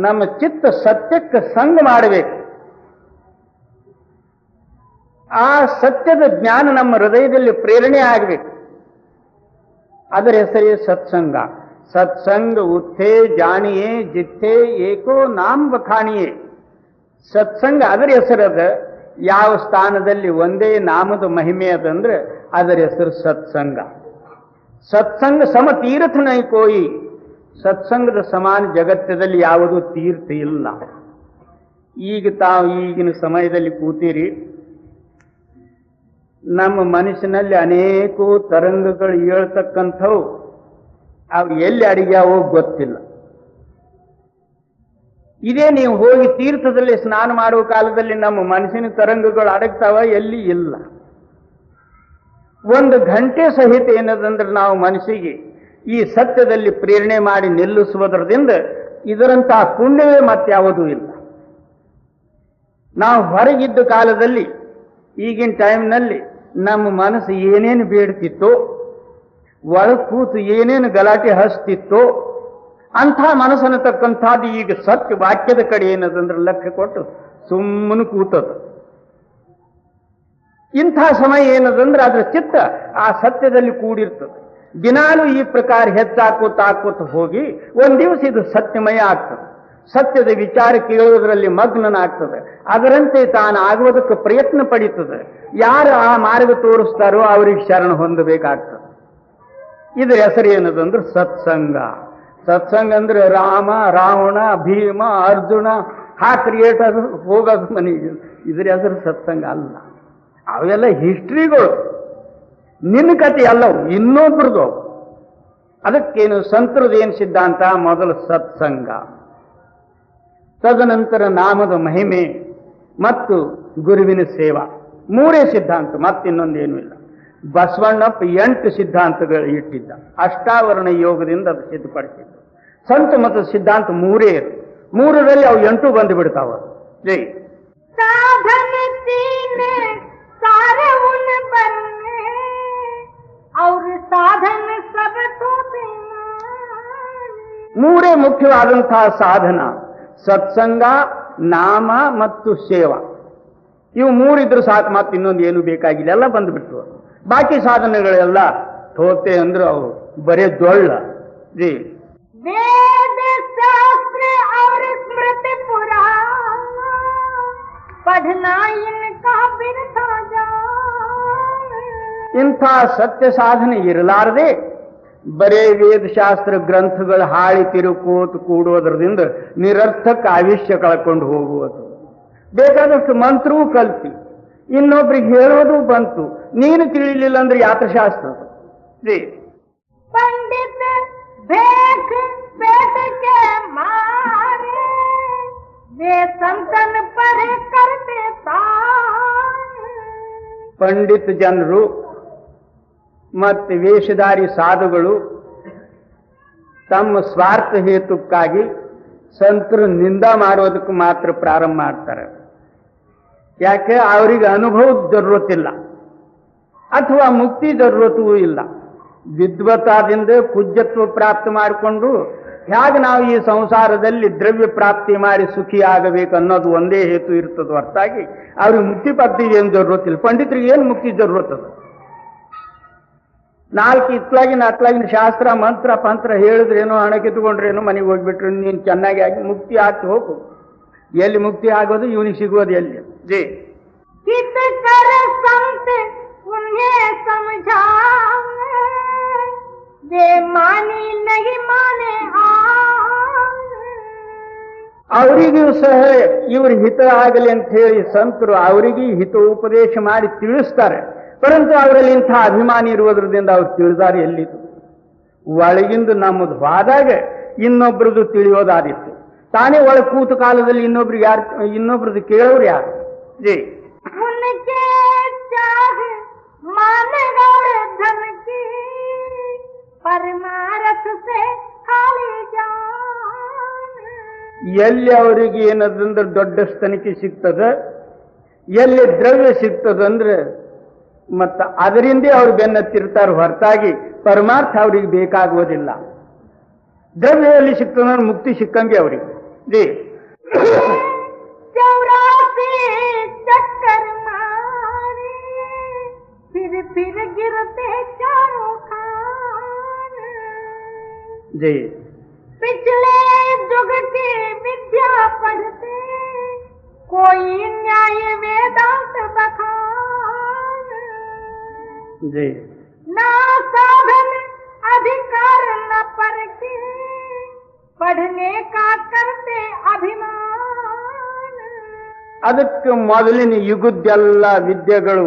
ನಮ್ಮ ಚಿತ್ತ ಸತ್ಯಕ್ಕೆ ಸಂಗ ಮಾಡಬೇಕು. ಆ ಸತ್ಯದ ಜ್ಞಾನ ನಮ್ಮ ಹೃದಯದಲ್ಲಿ ಪ್ರೇರಣೆ ಆಗಬೇಕು. ಅದರ ಹೆಸರೇ ಸತ್ಸಂಗ. ಸತ್ಸಂಗ ಉತ್ಥೆ ಜಾಣಿಯೇ ಜಿಥೆ ಏಕೋ ನಾಮ ಬಖಾಣಿಯೇ. ಸತ್ಸಂಗ ಅದರ ಹೆಸರದ. ಯಾವ ಸ್ಥಾನದಲ್ಲಿ ಒಂದೇ ನಾಮದ ಮಹಿಮೆ ಅದಂದ್ರೆ ಅದರ ಹೆಸರು ಸತ್ಸಂಗ. ಸತ್ಸಂಗ ಸಮ ತೀರ್ಥ ನೈ ಕೋಯಿ. ಸತ್ಸಂಗದ ಸಮಾನ ಜಗತ್ತದಲ್ಲಿ ಯಾವುದೂ ತೀರ್ಥ ಇಲ್ಲ. ಈಗ ತಾವು ಈಗಿನ ಸಮಯದಲ್ಲಿ ಕೂತೀರಿ, ನಮ್ಮ ಮನಸ್ಸಿನಲ್ಲಿ ಅನೇಕ ತರಂಗಗಳು ಹೇಳ್ತಕ್ಕಂಥವು ಅವು ಎಲ್ಲಿ ಅಡಿಗ್ಯಾವೋ ಗೊತ್ತಿಲ್ಲ. ಇದೇ ನೀವು ಹೋಗಿ ತೀರ್ಥದಲ್ಲಿ ಸ್ನಾನ ಮಾಡುವ ಕಾಲದಲ್ಲಿ ನಮ್ಮ ಮನಸ್ಸಿನ ತರಂಗಗಳು ಅಡಗ್ತಾವ, ಎಲ್ಲಿ ಇಲ್ಲ. ಒಂದು ಗಂಟೆ ಸಹಿತ ಏನದಂದ್ರೆ ನಾವು ಮನಸ್ಸಿಗೆ ಈ ಸತ್ಯದಲ್ಲಿ ಪ್ರೇರಣೆ ಮಾಡಿ ನಿಲ್ಲಿಸುವುದರಿಂದ ಇದರಂತಹ ಪುಣ್ಯವೇ ಮತ್ಯಾವುದೂ ಇಲ್ಲ. ನಾವು ಹೊರಗಿದ್ದ ಕಾಲದಲ್ಲಿ ಈಗಿನ ಟೈಮ್ನಲ್ಲಿ ನಮ್ಮ ಮನಸ್ಸು ಏನೇನು ಬೇಡ್ತಿತ್ತೋ, ಒಳಗೆ ಕೂತು ಏನೇನು ಗಲಾಟೆ ಹಚ್ತಿತ್ತೋ ಅಂಥ ಮನಸ್ಸನ್ನು ತಕ್ಕಂಥದ್ದು ಈಗ ಸತ್ಯ ವಾಕ್ಯದ ಕಡೆ ಏನದಂದ್ರೆ ಲಕ್ಷ್ಯ ಕೊಟ್ಟು ಸುಮ್ಮನೆ ಕೂತದ. ಇಂಥ ಸಮಯ ಏನದಂದ್ರೆ ಅದರ ಚಿತ್ತ ಆ ಸತ್ಯದಲ್ಲಿ ಕೂಡಿರ್ತದೆ. ದಿನಾಲೂ ಈ ಪ್ರಕಾರ ಹೆಚ್ಚಾಕೋತ ಹೋಗಿ ಒಂದು ದಿವಸ ಇದು ಸತ್ಯಮಯ ಆಗ್ತದೆ. ಸತ್ಯದ ವಿಚಾರ ಕೇಳುವುದರಲ್ಲಿ ಮಗ್ನನಾಗ್ತದೆ. ಅದರಂತೆ ತಾನು ಆಗುವುದಕ್ಕೆ ಪ್ರಯತ್ನ ಪಡೀತದೆ. ಯಾರು ಆ ಮಾರ್ಗ ತೋರಿಸ್ತಾರೋ ಅವರಿಗೆ ಶರಣ ಹೊಂದಬೇಕಾಗ್ತದೆ. ಇದರ ಹೆಸರು ಏನದಂದ್ರೆ ಸತ್ಸಂಗ. ಸತ್ಸಂಗ ಅಂದ್ರೆ ರಾಮ, ರಾವಣ, ಭೀಮ, ಅರ್ಜುನ ಕ್ರಿಯೇಟರ್ ಹೋಗೋದು ಮನೆಗೆ. ಇದರ ಹೆಸರು ಸತ್ಸಂಗ ಅಲ್ಲ. ಅವೆಲ್ಲ ಹಿಸ್ಟ್ರಿಗಳು, ನಿನ್ನ ಕಥೆ ಅಲ್ಲವು, ಇನ್ನೊಬ್ರದು. ಅದಕ್ಕೇನು ಸಂತರದೇನು ಸಿದ್ಧಾಂತ? ಮೊದಲು ಸತ್ಸಂಗ, ತದನಂತರ ನಾಮದ ಮಹಿಮೆ ಮತ್ತು ಗುರುವಿನ ಸೇವಾ. ಮೂರೇ ಸಿದ್ಧಾಂತ, ಮತ್ತಿನ್ನೊಂದೇನೂ ಇಲ್ಲ. ಬಸವಣ್ಣಪ್ಪ 8 ಸಿದ್ಧಾಂತಗಳು ಇಟ್ಟಿದ್ದ. ಅಷ್ಟಾವರಣ ಯೋಗದಿಂದ ಅದು ಸಿದ್ಧಪಡಿಸಿದ್ದ. ಸಂತ ಮತ ಸಿದ್ಧಾಂತ ಮೂರೇ ಇರು. ಮೂರರಲ್ಲಿ ಅವು 8 ಬಂದು ಬಿಡ್ತಾವ. ಜೈ साधन तीन सारे उन बनने और साधन सब तो बिना। ಮೂರೇ ಮುಖ್ಯವಾದಂತಹ ಸಾಧನ: ಸತ್ಸಂಗ, ನಾಮ ಮತ್ತು ಸೇವಾ. ಇವು ಮೂರಿದ್ರು ಸಾಕು, ಮತ್ತೆ ಇನ್ನೊಂದು ಏನು ಬೇಕಾಗಿಲ್ಲ, ಎಲ್ಲ ಬಂದುಬಿಟ್ಟು. ಬಾಕಿ ಸಾಧನೆಗಳೆಲ್ಲ ತೋತೆ ಅಂದ್ರೆ ಅವು ಬರೇ ಡೊಳ್ಳ. ಜಿ वेद शास्त्र और स्मृति पुराण पढ़ना इनका बिरथा जाए। ಇಂಥ ಸತ್ಯ ಸಾಧನೆ ಇರಲಾರದೆ ಬರೇ ವೇದಶಾಸ್ತ್ರ ಗ್ರಂಥಗಳು ಹಾಳಿ ತಿರುಕೋತು ಕೂಡೋದ್ರದಿಂದ ನಿರರ್ಥಕ ಆಯುಷ್ಯ ಕಳ್ಕೊಂಡು ಹೋಗುವುದು. ಬೇಕಾದಷ್ಟು ಮಂತ್ರವೂ ಕಲ್ತಿ, ಇನ್ನೊಬ್ರಿಗೆ ಹೇಳೋದು ಬಂತು, ನೀನು ತಿಳಿಲಿಲ್ಲ ಅಂದ್ರೆ ಯಾತ್ರಶಾಸ್ತ್ರ. पंडित भेख पेट के मारे वे संतन पर करते तारे। ಪಂಡಿತ ಜನರು ಮತ್ತು ವೇಷಧಾರಿ ಸಾಧುಗಳು ತಮ್ಮ ಸ್ವಾರ್ಥ ಹೇತುಕ್ಕಾಗಿ ಸಂತರು ನಿಂದ ಮಾಡೋದಕ್ಕೆ ಮಾತ್ರ ಪ್ರಾರಂಭ ಮಾಡ್ತಾರೆ. ಯಾಕೆ? ಅವರಿಗೆ ಅನುಭವದ ಜರುರತ್ತಿಲ್ಲ, ಅಥವಾ ಮುಕ್ತಿ ಜರುರತ್ತೂ ಇಲ್ಲ. ವಿದ್ವತ್ತಾದಿಂದ ಪೂಜ್ಯತ್ವ ಪ್ರಾಪ್ತಿ ಮಾಡಿಕೊಂಡು ಹೇಗೆ ನಾವು ಈ ಸಂಸಾರದಲ್ಲಿ ದ್ರವ್ಯ ಪ್ರಾಪ್ತಿ ಮಾಡಿ ಸುಖಿ ಆಗಬೇಕು ಅನ್ನೋದು ಒಂದೇ ಹೇತು ಇರ್ತದೆ ಹೊರತಾಗಿ ಅವ್ರಿಗೆ ಮುಕ್ತಿ ಪ್ರಾಪ್ತಿಗೆ ಏನು ಜರುರತ್ತಿಲ್ಲ. ಪಂಡಿತರಿಗೆ ಏನು ಮುಕ್ತಿ ಜರುರತ್ತದ? 4 ಅತ್ಲಾಗಿನ ಶಾಸ್ತ್ರ ಮಂತ್ರ ಪಂತ್ರ ಹೇಳಿದ್ರೇನೋ, ಹಣ ಕಿತ್ಕೊಂಡ್ರೇನೋ, ಮನೆಗೆ ಹೋಗ್ಬಿಟ್ರೆ ನೀನು ಚೆನ್ನಾಗಿ ಆಗಿ ಮುಕ್ತಿ ಆಗ್ತಿ ಹೋಗು. ಎಲ್ಲಿ ಮುಕ್ತಿ ಆಗೋದು? ಇವನಿಗೆ ಸಿಗೋದು ಎಲ್ಲಿ? ಜೇ कित कर संत उन्हें समझावे वे माने नहीं माने ಅವರಿಗೂ ಸಹ ಇವ್ರ ಹಿತ ಆಗಲಿ ಅಂತ ಹೇಳಿ ಸಂತರು ಅವರಿಗೆ ಹಿತ ಉಪದೇಶ ಮಾಡಿ ತಿಳಿಸ್ತಾರೆ. ಪರಂತು ಅವರಲ್ಲಿ ಇಂಥ ಅಭಿಮಾನಿ ಇರುವುದರಿಂದ ಅವ್ರು ತಿಳಿದಾರೆ ಎಲ್ಲಿತ್ತು? ಒಳಗಿಂದ ನಮ್ಮದು ಹೋದಾಗ ಇನ್ನೊಬ್ರದ್ದು ತಿಳಿಯೋದಾದಿತ್ತು. ತಾನೇ ಒಳಗೆ ಕೂತು ಕಾಲದಲ್ಲಿ ಇನ್ನೊಬ್ರದ್ದು ಕೇಳೋರು ಯಾರು? ಜೈ उनके चाहे मान और धन की परमारथ से खाली जान ಎಲ್ಲಿ ಅವರಿಗೆ ಏನದಂದ್ರೆ ದೊಡ್ಡ ಸ್ತನಿಕೆ ಸಿಗ್ತದ, ಎಲ್ಲಿ ದ್ರವ್ಯ ಸಿಗ್ತದಂದ್ರೆ ಮತ್ತ ಅದರಿಂದೇ ಅವ್ರು ಬೆನ್ನತ್ತಿರ್ತಾರೆ ಹೊರತಾಗಿ ಪರಮಾರ್ಥ ಅವ್ರಿಗೆ ಬೇಕಾಗುವುದಿಲ್ಲ. ದ್ರವ್ಯ ಎಲ್ಲಿ ಸಿಗ್ತದಂದ್ರೆ ಮುಕ್ತಿ ಸಿಕ್ಕಂಗೆ ಅವ್ರಿಗೆ. ಜೀ 84 चक्कर मारे फिर गिरते चारों खान जी पिछले युग की विद्या पढ़ते कोई न्याय वेदांत बखान जी ना साधन अधिकार न परखे पढ़ने का करते अभिमान ಅದಕ್ಕೆ ಮೊದಲಿನ ಯುಗದ್ದೆಲ್ಲ ವಿದ್ಯೆಗಳು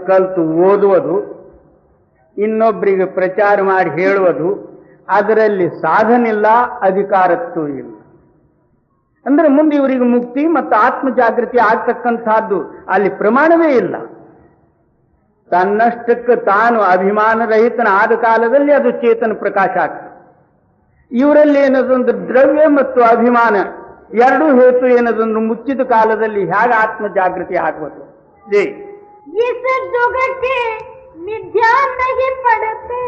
ಕಲ್ತು ಓದುವುದು, ಇನ್ನೊಬ್ಬರಿಗೆ ಪ್ರಚಾರ ಮಾಡಿ ಹೇಳುವುದು, ಅದರಲ್ಲಿ ಸಾಧನಿಲ್ಲ, ಅಧಿಕಾರತ್ವ ಇಲ್ಲ. ಅಂದ್ರೆ ಮುಂದೆ ಇವರಿಗೆ ಮುಕ್ತಿ ಮತ್ತು ಆತ್ಮ ಜಾಗೃತಿ ಆಗ್ತಕ್ಕಂಥದ್ದು ಅಲ್ಲಿ ಪ್ರಮಾಣವೇ ಇಲ್ಲ. ತನ್ನಷ್ಟಕ್ಕೆ ತಾನು ಅಭಿಮಾನರಹಿತನ ಆದ ಕಾಲದಲ್ಲಿ ಅದು ಚೇತನ ಪ್ರಕಾಶ ಆಗ್ತದೆ. ಇವರಲ್ಲಿ ಏನದಂದ್ರೆ ದ್ರವ್ಯ ಮತ್ತು ಅಭಿಮಾನ ಎರಡೂ ಹೇತು ಏನದಂದ್ರೆ ಮುಚ್ಚಿದ ಕಾಲದಲ್ಲಿ ಹೇಗೆ ಆತ್ಮ ಜಾಗೃತಿ ಆಗುವುದು. ಜೈ इस युग के विद्या नहीं पढ़ते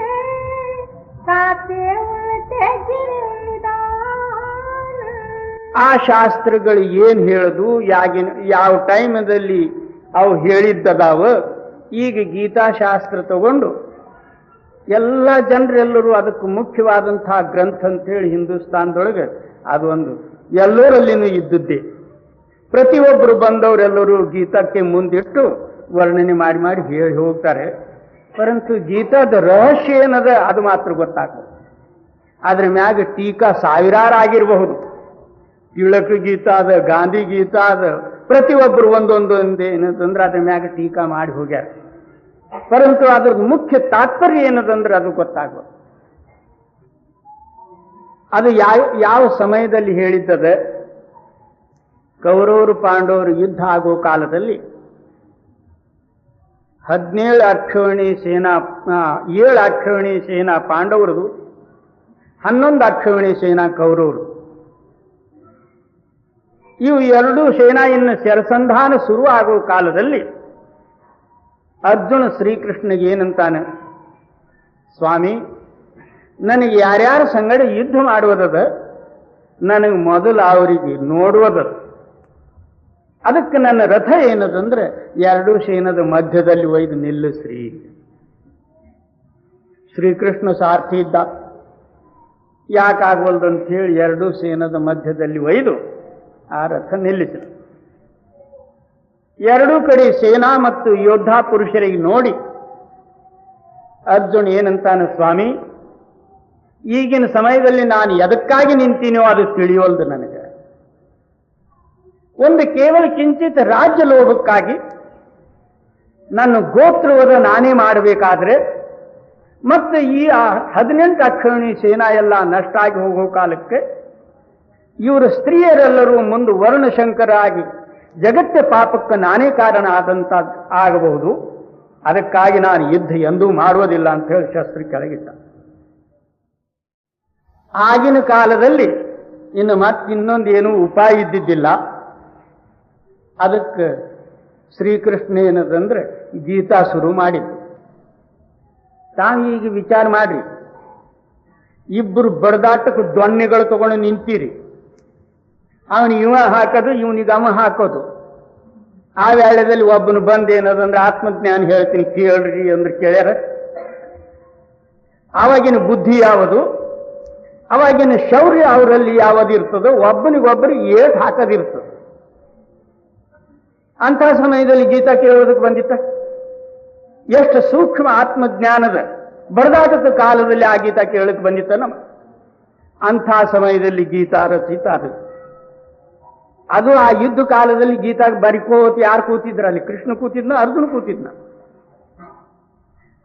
गाते उल्टे गिरदान ಆ ಶಾಸ್ತ್ರಗಳು ಏನ್ ಹೇಳುದು, ಯಾವ ಟೈಮದಲ್ಲಿ ಅವು ಹೇಳಿದ್ದದಾವ. ಈಗ ಗೀತಾಶಾಸ್ತ್ರ ತಗೊಂಡು ಎಲ್ಲ ಜನರೆಲ್ಲರೂ ಅದಕ್ಕೆ ಮುಖ್ಯವಾದಂತಹ ಗ್ರಂಥ ಅಂತೇಳಿ ಹಿಂದೂಸ್ತಾನದೊಳಗೆ ಅದೊಂದು ಎಲ್ಲರಲ್ಲಿನೂ ಇದ್ದದ್ದೇ. ಪ್ರತಿಯೊಬ್ಬರು ಬಂದವರೆಲ್ಲರೂ ಗೀತಕ್ಕೆ ಮುಂದಿಟ್ಟು ವರ್ಣನೆ ಮಾಡಿ ಮಾಡಿ ಹೇಳಿ ಹೋಗ್ತಾರೆ. ಪರಂತು ಗೀತಾದ ರಹಸ್ಯ ಏನದ ಅದು ಮಾತ್ರ ಗೊತ್ತಾಗ್ತದೆ. ಅದ್ರ ಮ್ಯಾಗ ಟೀಕಾ ಸಾವಿರಾರು ಆಗಿರಬಹುದು. ತಿಳಕ ಗೀತಾ ಅದ, ಗಾಂಧಿ ಗೀತಾ ಅದ, ಪ್ರತಿಯೊಬ್ಬರು ಒಂದೊಂದು ಏನದಂದ್ರೆ ಅದ್ರ ಮ್ಯಾಗ ಟೀಕಾ ಮಾಡಿ ಹೋಗ್ಯಾರ. ಪರಂತು ಅದ್ರದ್ದು ಮುಖ್ಯ ತಾತ್ಪರ್ಯ ಏನದಂದ್ರೆ ಅದು ಗೊತ್ತಾಗ್ಬೋದು. ಅದು ಯಾವ ಸಮಯದಲ್ಲಿ ಹೇಳಿದ್ದದೆ, ಕೌರವರು ಪಾಂಡವರು ಯುದ್ಧ ಆಗೋ ಕಾಲದಲ್ಲಿ 17 ಅಕ್ಷೋಹಿಣಿ ಸೇನಾ 7 ಅಕ್ಷೋಹಿಣಿ ಸೇನಾ ಪಾಂಡವರದು, 11 ಅಕ್ಷೋಹಿಣಿ ಸೇನಾ ಕೌರವರು. ಇವು ಎರಡೂ ಸೇನಾ ಇನ್ನು ಸೆರಸಂಧಾನ ಶುರು ಆಗೋ ಕಾಲದಲ್ಲಿ ಅರ್ಜುನ ಶ್ರೀಕೃಷ್ಣಗೆ ಏನಂತಾನೆ, ಸ್ವಾಮಿ ನನಗೆ ಯಾರ್ಯಾರ ಸಂಗಡ ಯುದ್ಧ ಮಾಡುವುದದ, ನನಗೆ ಮೊದಲು ಅವರಿಗೆ ನೋಡುವುದ. ಅದಕ್ಕೆ ನನ್ನ ರಥ ಏನದಂದ್ರೆ ಎರಡೂ ಸೇನದ ಮಧ್ಯದಲ್ಲಿ ಒಯ್ದು ನಿಲ್ಲಿಸ್ರಿ. ಶ್ರೀಕೃಷ್ಣ ಸಾರ್ಥಿ ಇದ್ದ, ಯಾಕಾಗವಲ್ದಂತ ಹೇಳಿ ಎರಡೂ ಸೇನದ ಮಧ್ಯದಲ್ಲಿ ಒಯ್ದು ಆ ರಥ ನಿಲ್ಲಿಸಿದ. ಎರಡೂ ಕಡೆ ಸೇನಾ ಮತ್ತು ಯೋದ್ಧಾ ಪುರುಷರಿಗೆ ನೋಡಿ ಅರ್ಜುನ್ ಏನಂತಾನೆ, ಸ್ವಾಮಿ ಈಗಿನ ಸಮಯದಲ್ಲಿ ನಾನು ಎದಕ್ಕಾಗಿ ನಿಂತೀನೋ ಅದು ತಿಳಿಯೋಲ್ದು ನನಗೆ. ಒಂದು ಕೇವಲ ಕಿಂಚಿತ್ ರಾಜ್ಯ ಲೋಭಕ್ಕಾಗಿ ನನ್ನ ಗೋತ್ರವದ ನಾನೇ ಮಾಡಬೇಕಾದ್ರೆ ಮತ್ತೆ ಈ 18 ಅಕ್ಷೋಹಿಣಿ ಸೇನಾ ಎಲ್ಲ ನಷ್ಟ ಆಗಿ ಹೋಗೋ ಕಾಲಕ್ಕೆ ಇವರು ಸ್ತ್ರೀಯರೆಲ್ಲರೂ ಮುಂದೆ ವರ್ಣಶಂಕರಾಗಿ ಜಗತ್ತ ಪಾಪಕ್ಕೆ ನಾನೇ ಕಾರಣ ಆದಂತ ಆಗಬಹುದು. ಅದಕ್ಕಾಗಿ ನಾನು ಯುದ್ಧ ಎಂದೂ ಮಾಡುವುದಿಲ್ಲ ಅಂತ ಹೇಳಿ ಶಸ್ತ್ರ ಕೆಳಗಿಟ್ಟ. ಆಗಿನ ಕಾಲದಲ್ಲಿ ಇನ್ನು ಇನ್ನೊಂದೇನೂ ಉಪಾಯ ಇದ್ದಿದ್ದಿಲ್ಲ. ಅದಕ್ಕೆ ಶ್ರೀಕೃಷ್ಣ ಏನದಂದ್ರೆ ಗೀತಾ ಶುರು ಮಾಡಿದ್ದು. ತಾವು ಈಗ ವಿಚಾರ ಮಾಡ್ರಿ, ಇಬ್ಬರು ಬಡದಾಟಕ್ಕೆ ದೊಣ್ಣೆಗಳು ತಗೊಂಡು ನಿಂತೀರಿ. ಅವನಿಗೆ ಇವ ಹಾಕೋದು, ಇವನಿಗೆ ಅವ ಹಾಕೋದು. ಆ ವೇಳೆಯಲ್ಲಿ ಒಬ್ಬನು ಬಂದು ಏನದಂದ್ರೆ ಆತ್ಮಜ್ಞಾನ ಹೇಳ್ತೀನಿ ಕೇಳ್ರಿ ಅಂದ್ರೆ ಕೇಳ್ಯಾರ. ಆವಾಗಿನ ಬುದ್ಧಿ ಯಾವುದು, ಅವಾಗಿನ ಶೌರ್ಯ ಅವರಲ್ಲಿ ಯಾವದಿರ್ತದೋ ಒಬ್ಬನಿಗೊಬ್ಬರಿಗೆ ಏಟ್ ಹಾಕೋದಿರ್ತದೆ. ಅಂಥ ಸಮಯದಲ್ಲಿ ಗೀತಾ ಕೇಳೋದಕ್ಕೆ ಬಂದಿತ್ತ. ಎಷ್ಟು ಸೂಕ್ಷ್ಮ ಆತ್ಮಜ್ಞಾನದ ಬಡದಾಟದ ಕಾಲದಲ್ಲಿ ಆ ಗೀತಾ ಕೇಳೋದಕ್ಕೆ ಬಂದಿತ್ತ ನಮ್ಮ. ಅಂಥ ಸಮಯದಲ್ಲಿ ಗೀತಾ ರಚಿತ ಅದು ಆ ಯುದ್ಧ ಕಾಲದಲ್ಲಿ ಗೀತಾಗ ಬರಿಕೋತಿ ಯಾರು ಕೂತಿದ್ರ ಅಲ್ಲಿ? ಕೃಷ್ಣ ಕೂತಿದ್ನ, ಅರ್ಜುನ ಕೂತಿದ್ನ.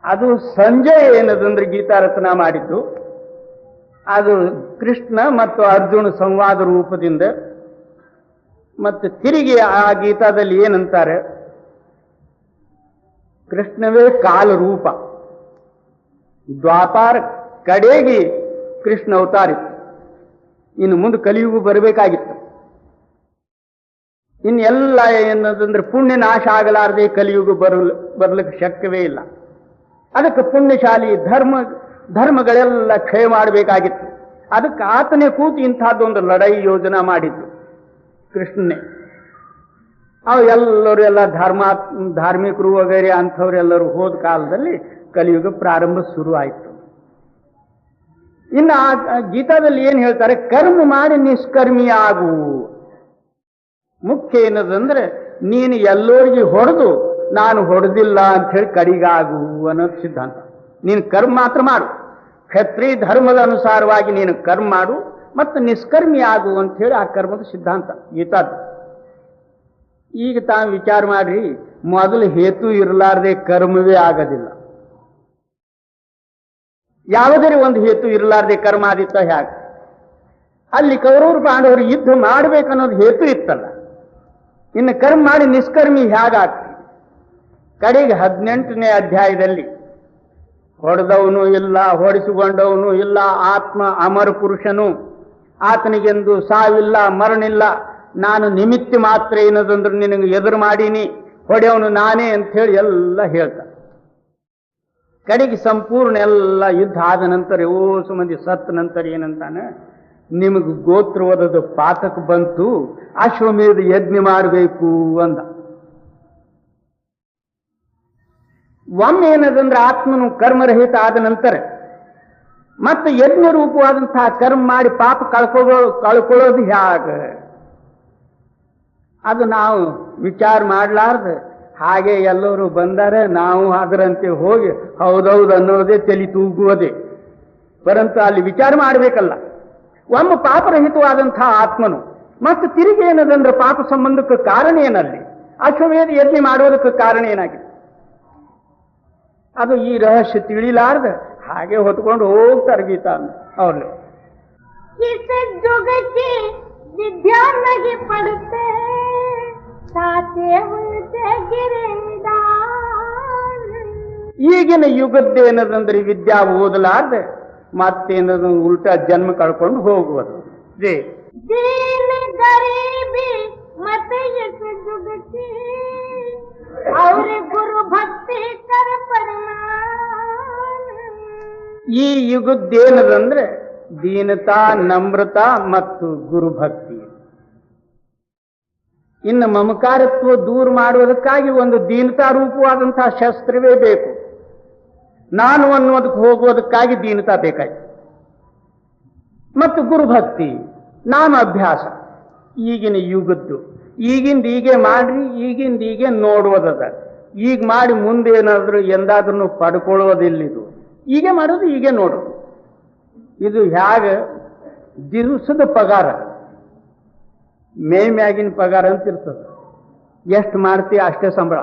ಅದು ಸಂಜೆ ಏನದಂದ್ರೆ ಗೀತಾ ರಚನಾ ಮಾಡಿದ್ದು. ಅದು ಕೃಷ್ಣ ಮತ್ತು ಅರ್ಜುನ ಸಂವಾದ ರೂಪದಿಂದ. ಮತ್ತು ತಿರುಗಿ ಆ ಗೀತಾದಲ್ಲಿ ಏನಂತಾರೆ, ಕೃಷ್ಣವೇ ಕಾಲ ರೂಪ, ದ್ವಾಪಾರ ಕಡೆಗೆ ಕೃಷ್ಣ ಅವತಾರಿತ್ತು. ಇನ್ನು ಮುಂದೆ ಕಲಿಯುಗ ಬರಬೇಕಾಗಿತ್ತು. ಇನ್ನೆಲ್ಲ ಏನದಂದ್ರೆ ಪುಣ್ಯ ನಾಶ ಆಗಲಾರದೆ ಕಲಿಯುಗ ಬರ್ಲಿಕ್ಕೆ ಶಕ್ಯವೇ ಇಲ್ಲ. ಅದಕ್ಕೆ ಪುಣ್ಯಶಾಲಿ ಧರ್ಮಗಳೆಲ್ಲ ಕ್ಷಯ ಮಾಡಬೇಕಾಗಿತ್ತು. ಅದಕ್ಕೆ ಆತನೇ ಕೂತು ಇಂಥದ್ದೊಂದು ಲಡೈ ಯೋಜನಾ ಮಾಡಿದ್ದು ಕೃಷ್ಣನೇ. ಅವು ಎಲ್ಲರೂ ಎಲ್ಲ ಧಾರ್ಮಿಕರು ವಗೈರೆ ಅಂಥವ್ರೆಲ್ಲರೂ ಹೋದ ಕಾಲದಲ್ಲಿ ಕಲಿಯುಗ ಪ್ರಾರಂಭ ಶುರು ಆಯಿತು. ಇನ್ನು ಆ ಗೀತಾದಲ್ಲಿ ಏನು ಹೇಳ್ತಾರೆ, ಕರ್ಮ ಮಾಡಿ ನಿಷ್ಕರ್ಮಿ ಆಗು. ಮುಖ್ಯ ಏನದಂದ್ರೆ ನೀನು ಎಲ್ಲರಿಗೆ ಹೊಡೆದು ನಾನು ಹೊಡೆದಿಲ್ಲ ಅಂತ ಹೇಳಿ ಕಡಿಗಾಗು ಅನ್ನೋದು ಸಿದ್ಧಾಂತ. ನೀನು ಕರ್ಮ ಮಾತ್ರ ಮಾಡು, ಕ್ಷತ್ರಿಯ ಧರ್ಮದ ಅನುಸಾರವಾಗಿ ನೀನು ಕರ್ಮ ಮಾಡು ಮತ್ತು ನಿಷ್ಕರ್ಮಿ ಆಗು ಅಂತ ಹೇಳಿ ಆ ಕರ್ಮದ ಸಿದ್ಧಾಂತ ಗೀತಾದ. ಈಗ ತಾವು ವಿಚಾರ ಮಾಡ್ರಿ, ಮೊದಲು ಹೇತು ಇರಲಾರದೆ ಕರ್ಮವೇ ಆಗೋದಿಲ್ಲ. ಯಾವುದೇ ಒಂದು ಹೇತು ಇರಲಾರದೆ ಕರ್ಮ ಆದಿತ್ತ ಹೇಗೆ? ಅಲ್ಲಿ ಕೌರವರು ಪಾಂಡವರು ಯುದ್ಧ ಮಾಡ್ಬೇಕನ್ನೋದು ಹೇತು ಇತ್ತಲ್ಲ, ಇನ್ನು ಕರ್ಮ ಮಾಡಿ ನಿಷ್ಕರ್ಮಿ ಹೇಗಾಗ್ತಿ? ಕಡೆಗೆ 18ನೇ ಅಧ್ಯಾಯದಲ್ಲಿ ಹೊಡೆದವನು ಇಲ್ಲ, ಹೊಡೆಸಿಕೊಂಡವನು ಇಲ್ಲ, ಆತ್ಮ ಅಮರ ಪುರುಷನು, ಆತನಿಗೆಂದು ಸಾವಿಲ್ಲ ಮರಣಿಲ್ಲ, ನಾನು ನಿಮಿತ್ತ ಮಾತ್ರ ಏನದಂದ್ರೆ ನಿನಗೆ ಎದುರು ಮಾಡೀನಿ, ಹೊಡೆಯವನು ನಾನೇ ಅಂತ ಹೇಳಿ ಎಲ್ಲ ಹೇಳ್ತಾರೆ. ಕಡೆಗೆ ಸಂಪೂರ್ಣ ಎಲ್ಲ ಯುದ್ಧ ಆದ ನಂತರ ಓಸು ಮಂದಿ ಸತ್ತ ನಂತರ ಏನಂತಾನೆ, ನಿಮಗೆ ಗೋತ್ರವದದ ಪಾತಕ ಬಂತು, ಅಶ್ವಮೇಧ ಯಜ್ಞ ಮಾಡಬೇಕು ಅಂದ. ಒಮ್ಮೆ ಏನದಂದ್ರೆ ಆತ್ಮನು ಕರ್ಮರಹಿತ ಆದ ನಂತರ ಮತ್ತೆ ಯಜ್ಞ ರೂಪವಾದಂತಹ ಕರ್ಮ ಮಾಡಿ ಪಾಪ ಕಳ್ಕೊಳ್ಳೋದು ಹೇಗೆ? ಅದು ನಾವು ವಿಚಾರ ಮಾಡಲಾರ್ದು ಹಾಗೆ ಎಲ್ಲರೂ ಬಂದರೆ ನಾವು ಅದರಂತೆ ಹೋಗಿ ಹೌದೌದು ಅನ್ನೋದೇ ತಲೆ ತೂಗುವುದೇ. ಪರಂತು ಅಲ್ಲಿ ವಿಚಾರ ಮಾಡಬೇಕಲ್ಲ. ಒಮ್ಮೆ ಪಾಪರಹಿತವಾದಂತಹ ಆತ್ಮನು ಮತ್ತು ತಿರುಗಿ ಏನದಂದ್ರೆ ಪಾಪ ಸಂಬಂಧಕ್ಕೆ ಕಾರಣ ಏನಲ್ಲಿ? ಅಶ್ವಮೇಧ ಯಜ್ಞ ಮಾಡೋದಕ್ಕೆ ಕಾರಣ ಏನಾಗಿದೆ? ಅದು ಈ ರಹಸ್ಯ ತಿಳಿಲಾರ್ದ ಹಾಗೆ ಹೊತ್ಕೊಂಡು ಹೋಗ್ತಾರೆ ಗೀತಾ ಅವ್ರು. इस जुग की विद्या नहीं पढ़ते, साथे उनसे गिरे निदान. ಈಗಿನ ಯುಗದ್ದೇನದಂದ್ರೆ ವಿದ್ಯಾ ಓದಲಾರ್ದ ಮತ್ತೇನದ ಉಲ್ಟಾ ಜನ್ಮ ಕಳ್ಕೊಂಡು ಹೋಗುವುದು. दीन गरीबी मत इस जुग की, और गुरु भक्ति कर परमान. ಈ ಯುಗದ್ದೇನದಂದ್ರೆ ದೀನತಾ, ನಮ್ರತಾ ಮತ್ತು ಗುರುಭಕ್ತಿ. ಇನ್ನು ಮಮಕಾರತ್ವ ದೂರ ಮಾಡುವುದಕ್ಕಾಗಿ ಒಂದು ದೀನತಾ ರೂಪವಾದಂತಹ ಶಸ್ತ್ರವೇ ಬೇಕು. ನಾನು ಅನ್ನೋದಕ್ಕೆ ಹೋಗುವುದಕ್ಕಾಗಿ ದೀನತಾ ಬೇಕಾಯ್ತು. ಮತ್ತು ಗುರುಭಕ್ತಿ, ನಾಮ ಅಭ್ಯಾಸ ಈಗಿನ ಯುಗದ್ದು. ಈಗಿಂದ ಹೀಗೆ ಮಾಡ್ರಿ, ಈಗಿಂದ ಹೀಗೆ ನೋಡುವುದದ. ಈಗ ಮಾಡಿ ಮುಂದೆ ಏನಾದರೂ ಎಂದಾದ್ರೂ ಪಡ್ಕೊಳ್ಳೋದಿಲ್ಲಿದು. ಹೀಗೆ ಮಾಡೋದು, ಹೀಗೆ ನೋಡೋದು. ಇದು ಹೇಗೆ ದಿವಸದ ಪಗಾರ, ಮ್ಯಾಗಿನ ಪಗಾರ ಅಂತ ಇರ್ತದೆ. ಎಷ್ಟು ಮಾಡ್ತೀಯ ಅಷ್ಟೇ ಸಂಬಳ.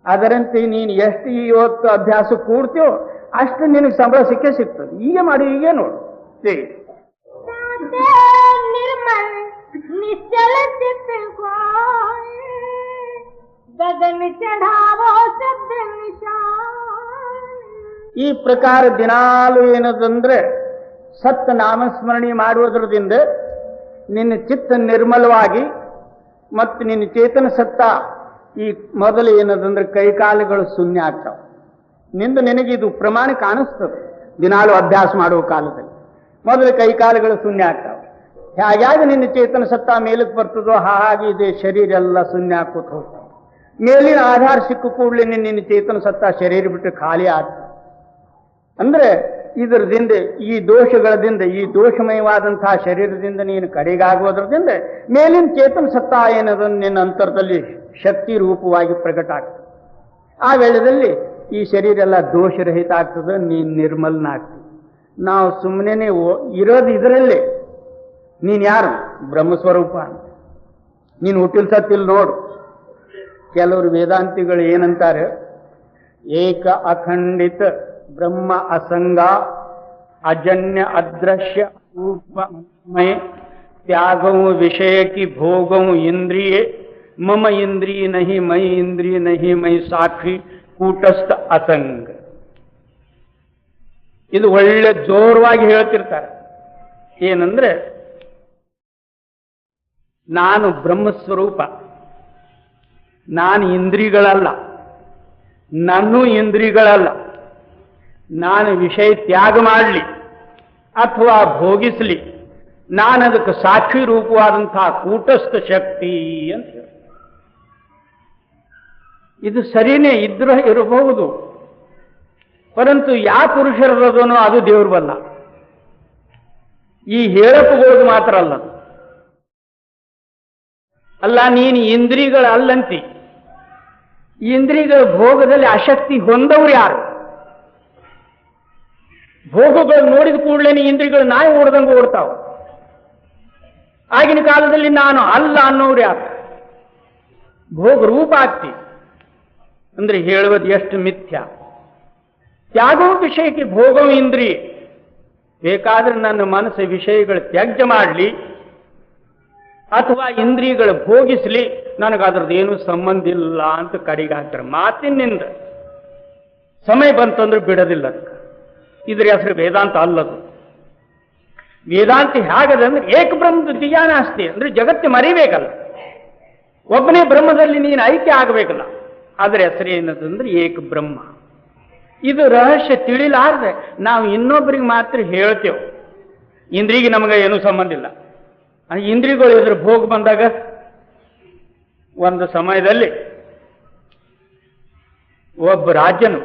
ಅದರಂತೆ ನೀನು ಎಷ್ಟು ಇವತ್ತು ಅಭ್ಯಾಸ ಕೂಡ್ತೀಯೋ ಅಷ್ಟು ನಿನಗೆ ಸಂಬಳ ಸಿಕ್ಕೇ ಸಿಗ್ತದೆ. ಹೀಗೆ ಮಾಡಿ, ಹೀಗೆ ನೋಡು. निर्मल निश्चल चित्त को गगन चढ़ावो सिद्ध निशान. ಈ ಪ್ರಕಾರ ದಿನಾಲು ಏನದಂದ್ರೆ ಸತ್ತ ನಾಮಸ್ಮರಣೆ ಮಾಡುವುದರಿಂದ ನಿನ್ನ ಚಿತ್ತ ನಿರ್ಮಲವಾಗಿ ಮತ್ತು ನಿನ್ನ ಚೇತನ ಸತ್ತ ಈ ಮೊದಲು ಏನದಂದ್ರೆ ಕೈಕಾಲುಗಳು ಶೂನ್ಯ ಆಗ್ತಾವೆ. ನಿನಗಿದು ಪ್ರಮಾಣ ಕಾಣಿಸ್ತದೆ. ದಿನಾಲು ಅಭ್ಯಾಸ ಮಾಡುವ ಕಾಲದಲ್ಲಿ ಮೊದಲು ಕೈಕಾಲುಗಳು ಶೂನ್ಯ ಆಗ್ತಾವೆ. ಹಾಗಾಗಿ ನಿನ್ನ ಚೇತನ ಸತ್ತ ಮೇಲಕ್ಕೆ ಬರ್ತದೋ ಹಾಗೆ ಇದೆ ಶರೀರ ಎಲ್ಲ ಶೂನ್ಯ ಹಾಕೋತ ಹೋಗ್ತಾವೆ. ಮೇಲಿನ ಆಧಾರ ಸಿಕ್ಕ ಕೂಡಲೇ ನಿನ್ನ ಚೇತನ ಸತ್ತ ಶರೀರ ಬಿಟ್ಟು ಖಾಲಿ ಆಗ್ತದೆ. ಅಂದ್ರೆ ಇದರದಿಂದ ಈ ದೋಷಗಳದಿಂದ, ಈ ದೋಷಮಯವಾದಂತಹ ಶರೀರದಿಂದ ನೀನು ಕಡೆಗಾಗುವುದರಿಂದ ಮೇಲಿನ ಚೇತನ ಸತ್ತ ಏನದನ್ನು ನಿನ್ನ ಅಂತರದಲ್ಲಿ ಶಕ್ತಿ ರೂಪವಾಗಿ ಪ್ರಕಟ ಆಗ್ತದೆ. ಆ ವೇಳೆಯಲ್ಲಿ ಈ ಶರೀರ ಎಲ್ಲ ದೋಷರಹಿತ ಆಗ್ತದೆ, ನೀನು ನಿರ್ಮಲನಾಗ್ತದೆ. ನಾವು ಸುಮ್ಮನೆ ಇರೋದು ಇದರಲ್ಲೇ. ನೀನು ಯಾರು? ಬ್ರಹ್ಮಸ್ವರೂಪ. ನೀನು ಹುಟ್ಟಿಲ್ ಸತ್ತಿಲ್ ನೋಡು. ಕೆಲವರು ವೇದಾಂತಿಗಳು ಏನಂತಾರೆ, ಏಕ ಅಖಂಡಿತ ಬ್ರಹ್ಮ ಅಸಂಗ ಅಜನ್ಯ ಅದೃಶ್ಯ ರೂಪಮಯ त्यागों विषय की भोगों इंद्रिय मम इंद्रिय नहीं मई इंद्रिय नहीं मई साक्षी कूटस्थ असंग. ಇದು ಒಳ್ಳೆ ಜೋರವಾಗಿ ಹೇಳ್ತಿರ್ತಾರೆ. ಏನಂದ್ರೆ, ನಾನು ಬ್ರಹ್ಮಸ್ವರೂಪ, ನಾನು ಇಂದ್ರಿಯಗಳಲ್ಲ, ನನ್ನೂ ಇಂದ್ರಿಯಗಳಲ್ಲ. ನಾನು ವಿಷಯ ತ್ಯಾಗ ಮಾಡಲಿ ಅಥವಾ ಭೋಗಿಸಲಿ, ನಾನು ಅದಕ್ಕೆ ಸಾಕ್ಷಿ ರೂಪವಾದಂತಹ ಕೂಟಸ್ಥ ಶಕ್ತಿ ಅಂತ ಹೇಳಿ. ಇದು ಸರಿನೇ ಇರಬಹುದು, ಪರಂತು ಯಾ ಪುರುಷರದನೋ ಅದು ದೇವ್ರ ಬಲ್ಲ. ಈ ಹೇಳಪ್ಪಗೋದು ಮಾತ್ರ ಅಲ್ಲ. ಅಲ್ಲ, ನೀನು ಇಂದ್ರಿಯಗಳ ಅಲ್ಲಂತಿ. ಇಂದ್ರಿಯಗಳ ಭೋಗದಲ್ಲಿ ಆಸಕ್ತಿ ಹೊಂದವ್ರು ಯಾರು? ಭೋಗಗಳು ನೋಡಿದ ಕೂಡಲೇ ಇಂದ್ರಿಯಗಳು ನಾಯಿ ಓಡ್ದಂಗೆ ಓಡ್ತಾವ. ಆಗಿನ ಕಾಲದಲ್ಲಿ ನಾನು ಅಲ್ಲ ಅನ್ನೋರು ಯಾರು? ಭೋಗ ರೂಪ ಆಗ್ತಿ ಅಂದ್ರೆ ಹೇಳುವುದು ಎಷ್ಟು ಮಿಥ್ಯ. ತ್ಯಾಗೋ ವಿಷಯಕ್ಕೆ ಭೋಗವು ಇಂದ್ರಿಯ. ಬೇಕಾದ್ರೆ ನನ್ನ ಮನಸ್ಸು ವಿಷಯಗಳು ತ್ಯಾಜ್ಯ ಮಾಡಲಿ ಅಥವಾ ಇಂದ್ರಿಯಗಳು ಭೋಗಿಸಲಿ, ನನಗದ್ರದ್ದೇನು ಸಂಬಂಧ ಇಲ್ಲ ಅಂತ ಕಡೆಗೆ ಹಾಕ್ತಾರೆ. ಮಾತಿನಿಂದ ಸಮಯ ಬಂತಂದ್ರೆ ಬಿಡೋದಿಲ್ಲ. ಇದ್ರ ಹೆಸರು ವೇದಾಂತ ಅಲ್ಲದು. ವೇದಾಂತ ಹೇಗದಂದ್ರೆ ಏಕಬ್ರಹ್ಮದ ಜ್ಞಾನ ಅಷ್ಟೇ. ಅಂದ್ರೆ ಜಗತ್ತು ಮರಿಬೇಕಲ್ಲ, ಒಬ್ಬನೇ ಬ್ರಹ್ಮದಲ್ಲಿ ನೀನು ಐಕ್ಯ ಆಗಬೇಕಲ್ಲ. ಅದರ ಹೆಸರು ಏನದಂದ್ರೆ ಏಕಬ್ರಹ್ಮ. ಇದು ರಹಸ್ಯ ತಿಳಿಲಾರ್ದೆ ನಾವು ಇನ್ನೊಬ್ಬರಿಗೆ ಮಾತ್ರ ಹೇಳ್ತೇವೆ. ಇಂದ್ರಿಗೆ ನಮಗೆ ಏನೂ ಸಂಬಂಧ ಇಲ್ಲ. ಇಂದ್ರಿಯಗಳು ಎದುರು ಭೋಗ ಬಂದಾಗ ಒಂದು ಸಮಯದಲ್ಲಿ ಒಬ್ಬ ರಾಜನು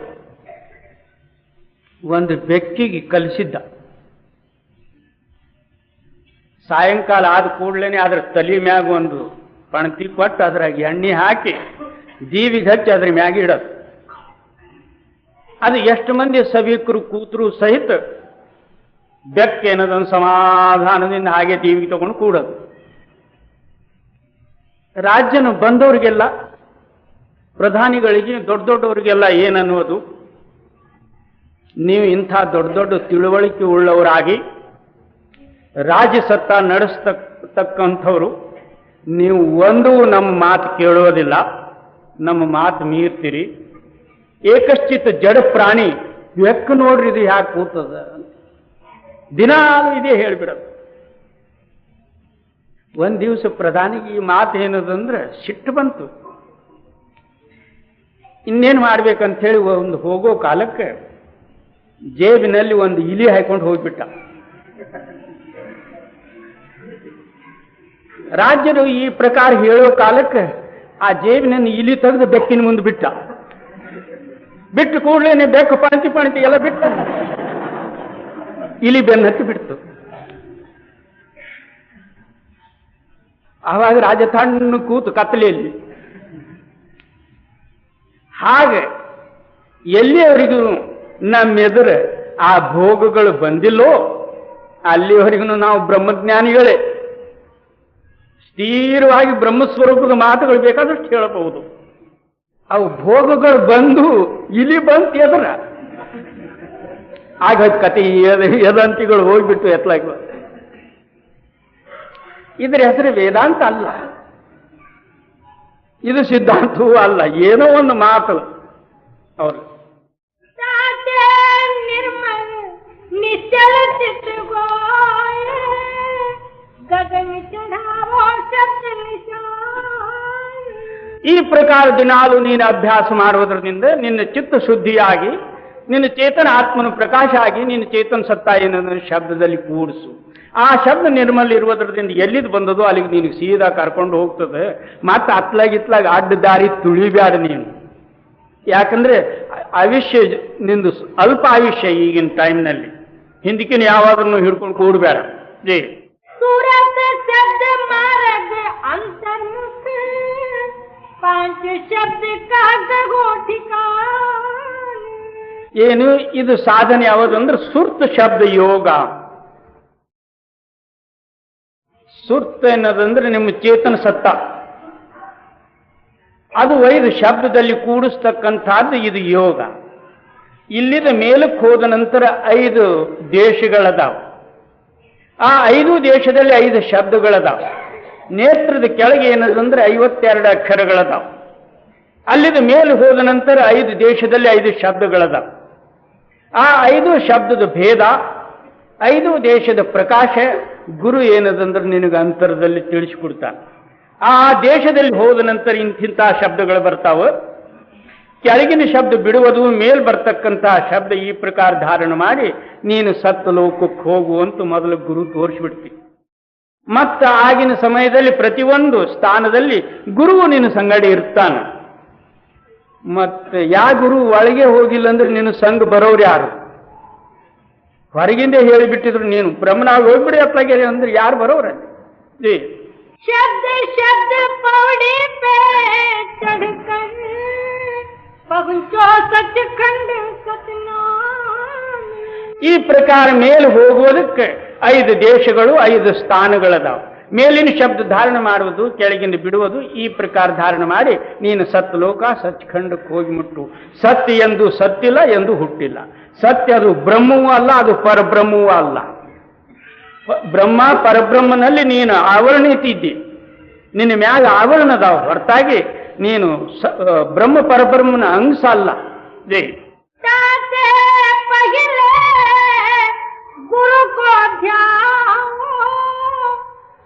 ಒಂದು ಬೆಕ್ಕಿಗೆ ಕಲಿಸಿದ್ದ. ಸಾಯಂಕಾಲ ಆದ ಕೂಡಲೇ ಅದರ ತಲೆ ಮ್ಯಾಗ ಒಂದು ಪಣತಿ ಕೊಟ್ಟು ಅದ್ರಾಗ ಎಣ್ಣೆ ಹಾಕಿ ಜೀವಿಗೆ ಹಚ್ಚಿ ಅದ್ರ ಮ್ಯಾಗ ಇಡೋದು. ಅದು ಎಷ್ಟು ಮಂದಿ ಸಭಿಕರು ಕೂತರು ಸಹಿತ ಬೆಕ್ಕೇನದೊಂದು ಸಮಾಧಾನದಿಂದ ಹಾಗೆ ಟಿವಿಗೆ ತಗೊಂಡು ಕೂಡೋದು. ರಾಜ್ಯನು ಬಂದವರಿಗೆಲ್ಲ, ಪ್ರಧಾನಿಗಳಿಗೆ, ದೊಡ್ಡ ದೊಡ್ಡವರಿಗೆಲ್ಲ ಏನನ್ನುವುದು, ನೀವು ಇಂಥ ದೊಡ್ಡ ದೊಡ್ಡ ತಿಳುವಳಿಕೆ ಉಳ್ಳವರಾಗಿ ರಾಜ್ಯ ಸತ್ತ ನಡೆಸ್ತಕ್ಕಂಥವ್ರು, ನೀವು ಒಂದು ನಮ್ಮ ಮಾತು ಕೇಳೋದಿಲ್ಲ, ನಮ್ಮ ಮಾತು ಮೀರ್ತೀರಿ. ಏಕಶ್ಚಿತ್ ಜಡ ಪ್ರಾಣಿ ಬೆಕ್ಕು ನೋಡ್ರಿ ಇದು ಯಾಕೆ ಕೂತದ, ದಿನಾಲು ಇದೇ ಹೇಳ್ಬಿಡೋದು. ಒಂದ್ ದಿವಸ ಪ್ರಧಾನಿಗೆ ಈ ಮಾತು ಏನದಂದ್ರೆ ಸಿಟ್ಟು ಬಂತು. ಇನ್ನೇನು ಮಾಡ್ಬೇಕಂತ ಹೇಳಿ ಒಂದು ಹೋಗೋ ಕಾಲಕ್ಕೆ ಜೇಬಿನಲ್ಲಿ ಒಂದು ಇಲಿ ಹಾಕೊಂಡು ಹೋಗ್ಬಿಟ್ಟ. ರಾಜ್ಯರು ಈ ಪ್ರಕಾರ ಹೇಳೋ ಕಾಲಕ್ಕೆ ಆ ಜೇಬಿನಲ್ಲಿ ಇಲಿ ತೆಗೆದು ಬೆಕ್ಕಿನ ಮುಂದೆ ಬಿಟ್ಟ. ಬಿಟ್ಟು ಕೂಡಲೇ ಬೆಕ್ಕು ಪಣತಿ ಎಲ್ಲ ಬಿಟ್ಟು ಇಲಿ ಬೆನ್ನು ಹತ್ತಿ ಬಿಡ್ತು. ಆವಾಗ ರಾಜ ತಣ್ಣ ಕೂತು ಕತ್ತಲೆಯಲ್ಲಿ. ಹಾಗೆ ಎಲ್ಲಿಯವರೆಗೂ ನಮ್ಮೆದುರು ಆ ಭೋಗಗಳು ಬಂದಿಲ್ಲೋ ಅಲ್ಲಿಯವರೆಗೂ ನಾವು ಬ್ರಹ್ಮಜ್ಞಾನಿಗಳೇ. ಸ್ಥಿರವಾಗಿ ಬ್ರಹ್ಮಸ್ವರೂಪದ ಮಾತುಗಳು ಬೇಕಾದಷ್ಟು ಹೇಳಬಹುದು. ಅವು ಭೋಗಗಳು ಬಂದು ಇಲಿ ಬಂತು ಎದುರ ಆಗ ಕತೆ ಯದಂತಿಗಳು ಹೋಗ್ಬಿಟ್ಟು ಎತ್ತಲಾಗ. ಇದ್ರ ಹೆಸರು ವೇದಾಂತ ಅಲ್ಲ, ಇದು ಸಿದ್ಧಾಂತವೂ ಅಲ್ಲ, ಏನೋ ಒಂದು ಮಾತು ಅವರು. निर्मल निश्चल चित्त गोय गगन चढ़ावो शब्द निशान. ಈ ಪ್ರಕಾರ ದಿನಾಲು ನೀನು ಅಭ್ಯಾಸ ಮಾಡುವುದರಿಂದ ನಿನ್ನ ಚಿತ್ತ ಶುದ್ಧಿಯಾಗಿ, ನಿನ್ನ ಚೇತನ ಆತ್ಮನು ಪ್ರಕಾಶ ಆಗಿ, ನಿನ್ನ ಚೇತನ ಸತ್ತ ಏನನ್ನು ಶಬ್ದದಲ್ಲಿ ಕೂಡಿಸು. ಆ ಶಬ್ದ ನಿರ್ಮಲ್ ಇರುವುದರಿಂದ ಎಲ್ಲಿದು ಬಂದದೋ ಅಲ್ಲಿಗೆ ನಿನಗೆ ಸೀದಾ ಕರ್ಕೊಂಡು ಹೋಗ್ತದೆ. ಮತ್ತೆ ಅತ್ಲಾಗಿತ್ಲಾಗ ಅಡ್ಡ ದಾರಿ ತುಳಿಬ್ಯಾಡ ನೀನು. ಯಾಕಂದ್ರೆ ಆಯುಷ್ಯ ನಿಂದು ಅಲ್ಪ ಆಯುಷ್ಯ ಈಗಿನ ಟೈಮ್ನಲ್ಲಿ. ಹಿಂದಕ್ಕಿನ ಯಾವಾಗಲೂ ಹಿಡ್ಕೊಂಡು ಕೂಡಬೇಡ. ಜೈ सूरत शब्द मार्ग अंतर्मुख पांच शब्द का गो ठिकान. ಏನು ಇದು ಸಾಧನೆ ಯಾವುದಂದ್ರೆ ಸುರ್ತ ಶಬ್ದ ಯೋಗ. ಸುರ್ತ ಅನ್ನೋದಂದ್ರೆ ನಿಮ್ಮ ಚೇತನ ಸತ್ತ, ಅದು 5 ಶಬ್ದದಲ್ಲಿ ಕೂಡಿಸ್ತಕ್ಕಂಥದ್ದು ಇದು ಯೋಗ. ಇಲ್ಲಿದ ಮೇಲಕ್ಕೆ ಹೋದ ನಂತರ 5 ದೇಶಗಳದಾವ. ಆ 5 ದೇಶದಲ್ಲಿ 5 ಶಬ್ದಗಳದಾವ. ನೇತ್ರದ ಕೆಳಗೆ ಏನದಂದ್ರೆ 52 ಅಕ್ಷರಗಳದಾವ. ಅಲ್ಲಿದ ಮೇಲೆ ಹೋದ ನಂತರ 5 ದೇಶದಲ್ಲಿ 5 ಶಬ್ದಗಳದಾವ. ಆ 5 ಶಬ್ದದ ಭೇದ, 5 ದೇಶದ ಪ್ರಕಾಶ ಗುರು ಏನದಂದ್ರೆ ನಿನಗೆ ಅಂತರದಲ್ಲಿ ತಿಳಿಸಿಕೊಡ್ತಾನೆ. ಆ ದೇಶದಲ್ಲಿ ಹೋದ ನಂತರ ಇಂಥ ಶಬ್ದಗಳು ಬರ್ತಾವ. ಕೆಳಗಿನ ಶಬ್ದ ಬಿಡುವುದು, ಮೇಲ್ ಬರ್ತಕ್ಕಂತಹ ಶಬ್ದ ಈ ಪ್ರಕಾರ ಧಾರಣ ಮಾಡಿ ನೀನು ಸತ್ತ ಲೋಕಕ್ಕೆ ಹೋಗುವಂತ ಮೊದಲು ಗುರು ತೋರಿಸ್ಬಿಡ್ತಿ. ಮತ್ತ ಆಗಿನ ಸಮಯದಲ್ಲಿ ಪ್ರತಿಯೊಂದು ಸ್ಥಾನದಲ್ಲಿ ಗುರುವು ನಿನ್ನ ಸಂಗಡಿ ಇರ್ತಾನೆ. ಮತ್ತೆ ಯಾವ ಗುರು ಒಳಗೆ ಹೋಗಿಲ್ಲ ಅಂದ್ರೆ ನಿನ್ನ ಸಂಘ ಬರೋರು ಯಾರು? ಹೊರಗಿಂದ ಹೇಳಿಬಿಟ್ಟಿದ್ರು ನೀನು ಬ್ರಹ್ಮನಾಗ ಹೋಗ್ಬಿಡಿ ಅಪ್ಲಾಗೆ ಅಂದ್ರೆ ಯಾರು ಬರೋರಲ್ಲಿ? शब्द शब्द पौड़ी पे चढ़कर पहुंचो सचखंड सतनाम. ಈ ಪ್ರಕಾರ ಮೇಲೆ ಹೋಗೋದಕ್ಕೆ 5 ದೇಶಗಳು 5 ಸ್ಥಾನಗಳದಾವ. ಮೇಲಿನ ಶಬ್ದ ಧಾರಣ ಮಾಡುವುದು, ಕೆಳಗಿನ ಬಿಡುವುದು, ಈ ಪ್ರಕಾರ ಧಾರಣ ಮಾಡಿ ನೀನು ಸತ್ ಲೋಕ ಸಚ್ಖಂಡಕ್ಕೆ ಹೋಗಿ ಮುಟ್ಟು. ಸತ್ಯ ಎಂದು ಸತ್ತಿಲ್ಲ, ಎಂದು ಹುಟ್ಟಿಲ್ಲ. ಸತ್ಯ ಅದು ಬ್ರಹ್ಮವೂ ಅಲ್ಲ, ಅದು ಪರಬ್ರಹ್ಮವೂ ಅಲ್ಲ. ಬ್ರಹ್ಮ ಪರಬ್ರಹ್ಮನಲ್ಲಿ ನೀನು ಆವರಣಿತಿದ್ದಿ, ನಿನ್ನ ಮ್ಯಾಗ ಆವರಣದಾವ, ಹೊರತಾಗಿ ನೀನು ಬ್ರಹ್ಮ ಪರಬ್ರಹ್ಮನ ಅಂಶ ಅಲ್ಲ. ಜೈ गुरु को ध्याओ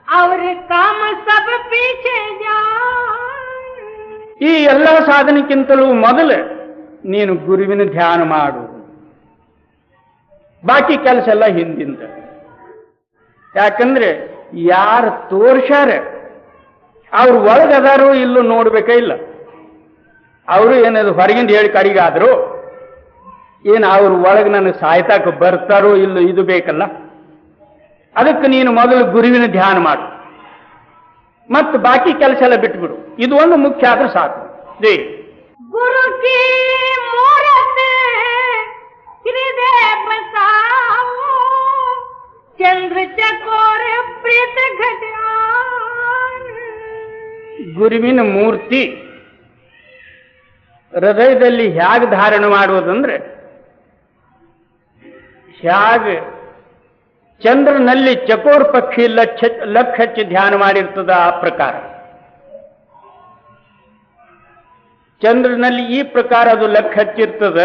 और काम सब पीछे जाए. ಈ ಎಲ್ಲ ಸಾಧನೆಗಿಂತಲೂ ಮೊದಲು ನೀನು ಗುರುವಿನ ಧ್ಯಾನ ಮಾಡು. ಬಾಕಿ ಕೆಲಸ ಎಲ್ಲ ಹಿಂದಿಂದ. ಯಾಕಂದ್ರೆ ಯಾರು ತೋರ್ಸಾರ ಅವ್ರು ಒಳಗದಾರೋ ಇಲ್ಲೋ ನೋಡ್ಬೇಕ ಇಲ್ಲ. ಅವರು ಏನದು ಹೊರಗಿಂದ ಹೇಳಿ ಕಡಿಗಾದ್ರು ಏನು ಅವ್ರು ಒಳಗೆ ನನಗೆ ಸಾಯ್ತಾಕ ಬರ್ತಾರೋ ಇಲ್ಲೋ ಇದು ಬೇಕಲ್ಲ. ಅದಕ್ಕೆ ನೀನು ಮೊದಲು ಗುರುವಿನ ಧ್ಯಾನ ಮಾಡು, ಮತ್ತು ಬಾಕಿ ಕೆಲಸ ಎಲ್ಲ ಬಿಟ್ಬಿಡು. ಇದು ಒಂದು ಮುಖ್ಯ ಆದ್ರೆ ಸಾಕು. ಜೈ गुरु की मूरत हृदय बसाओ चंद्र चकोर प्रीत घटान. ಗುರುವಿನ ಮೂರ್ತಿ ಹೃದಯದಲ್ಲಿ ಹೇಗೆ ಧಾರಣ ಮಾಡುವುದಂದ್ರೆ, ಹೇಗೆ ಚಂದ್ರನಲ್ಲಿ ಚಕೋರ್ ಪಕ್ಷಿ ಲಕ್ಷ ಹಚ್ಚಿ ಧ್ಯಾನ ಮಾಡಿರ್ತದ ಆ ಪ್ರಕಾರ ಚಂದ್ರನಲ್ಲಿ ಈ ಪ್ರಕಾರ ಅದು ಲಕ್ಷ ಹಚ್ಚಿರ್ತದ.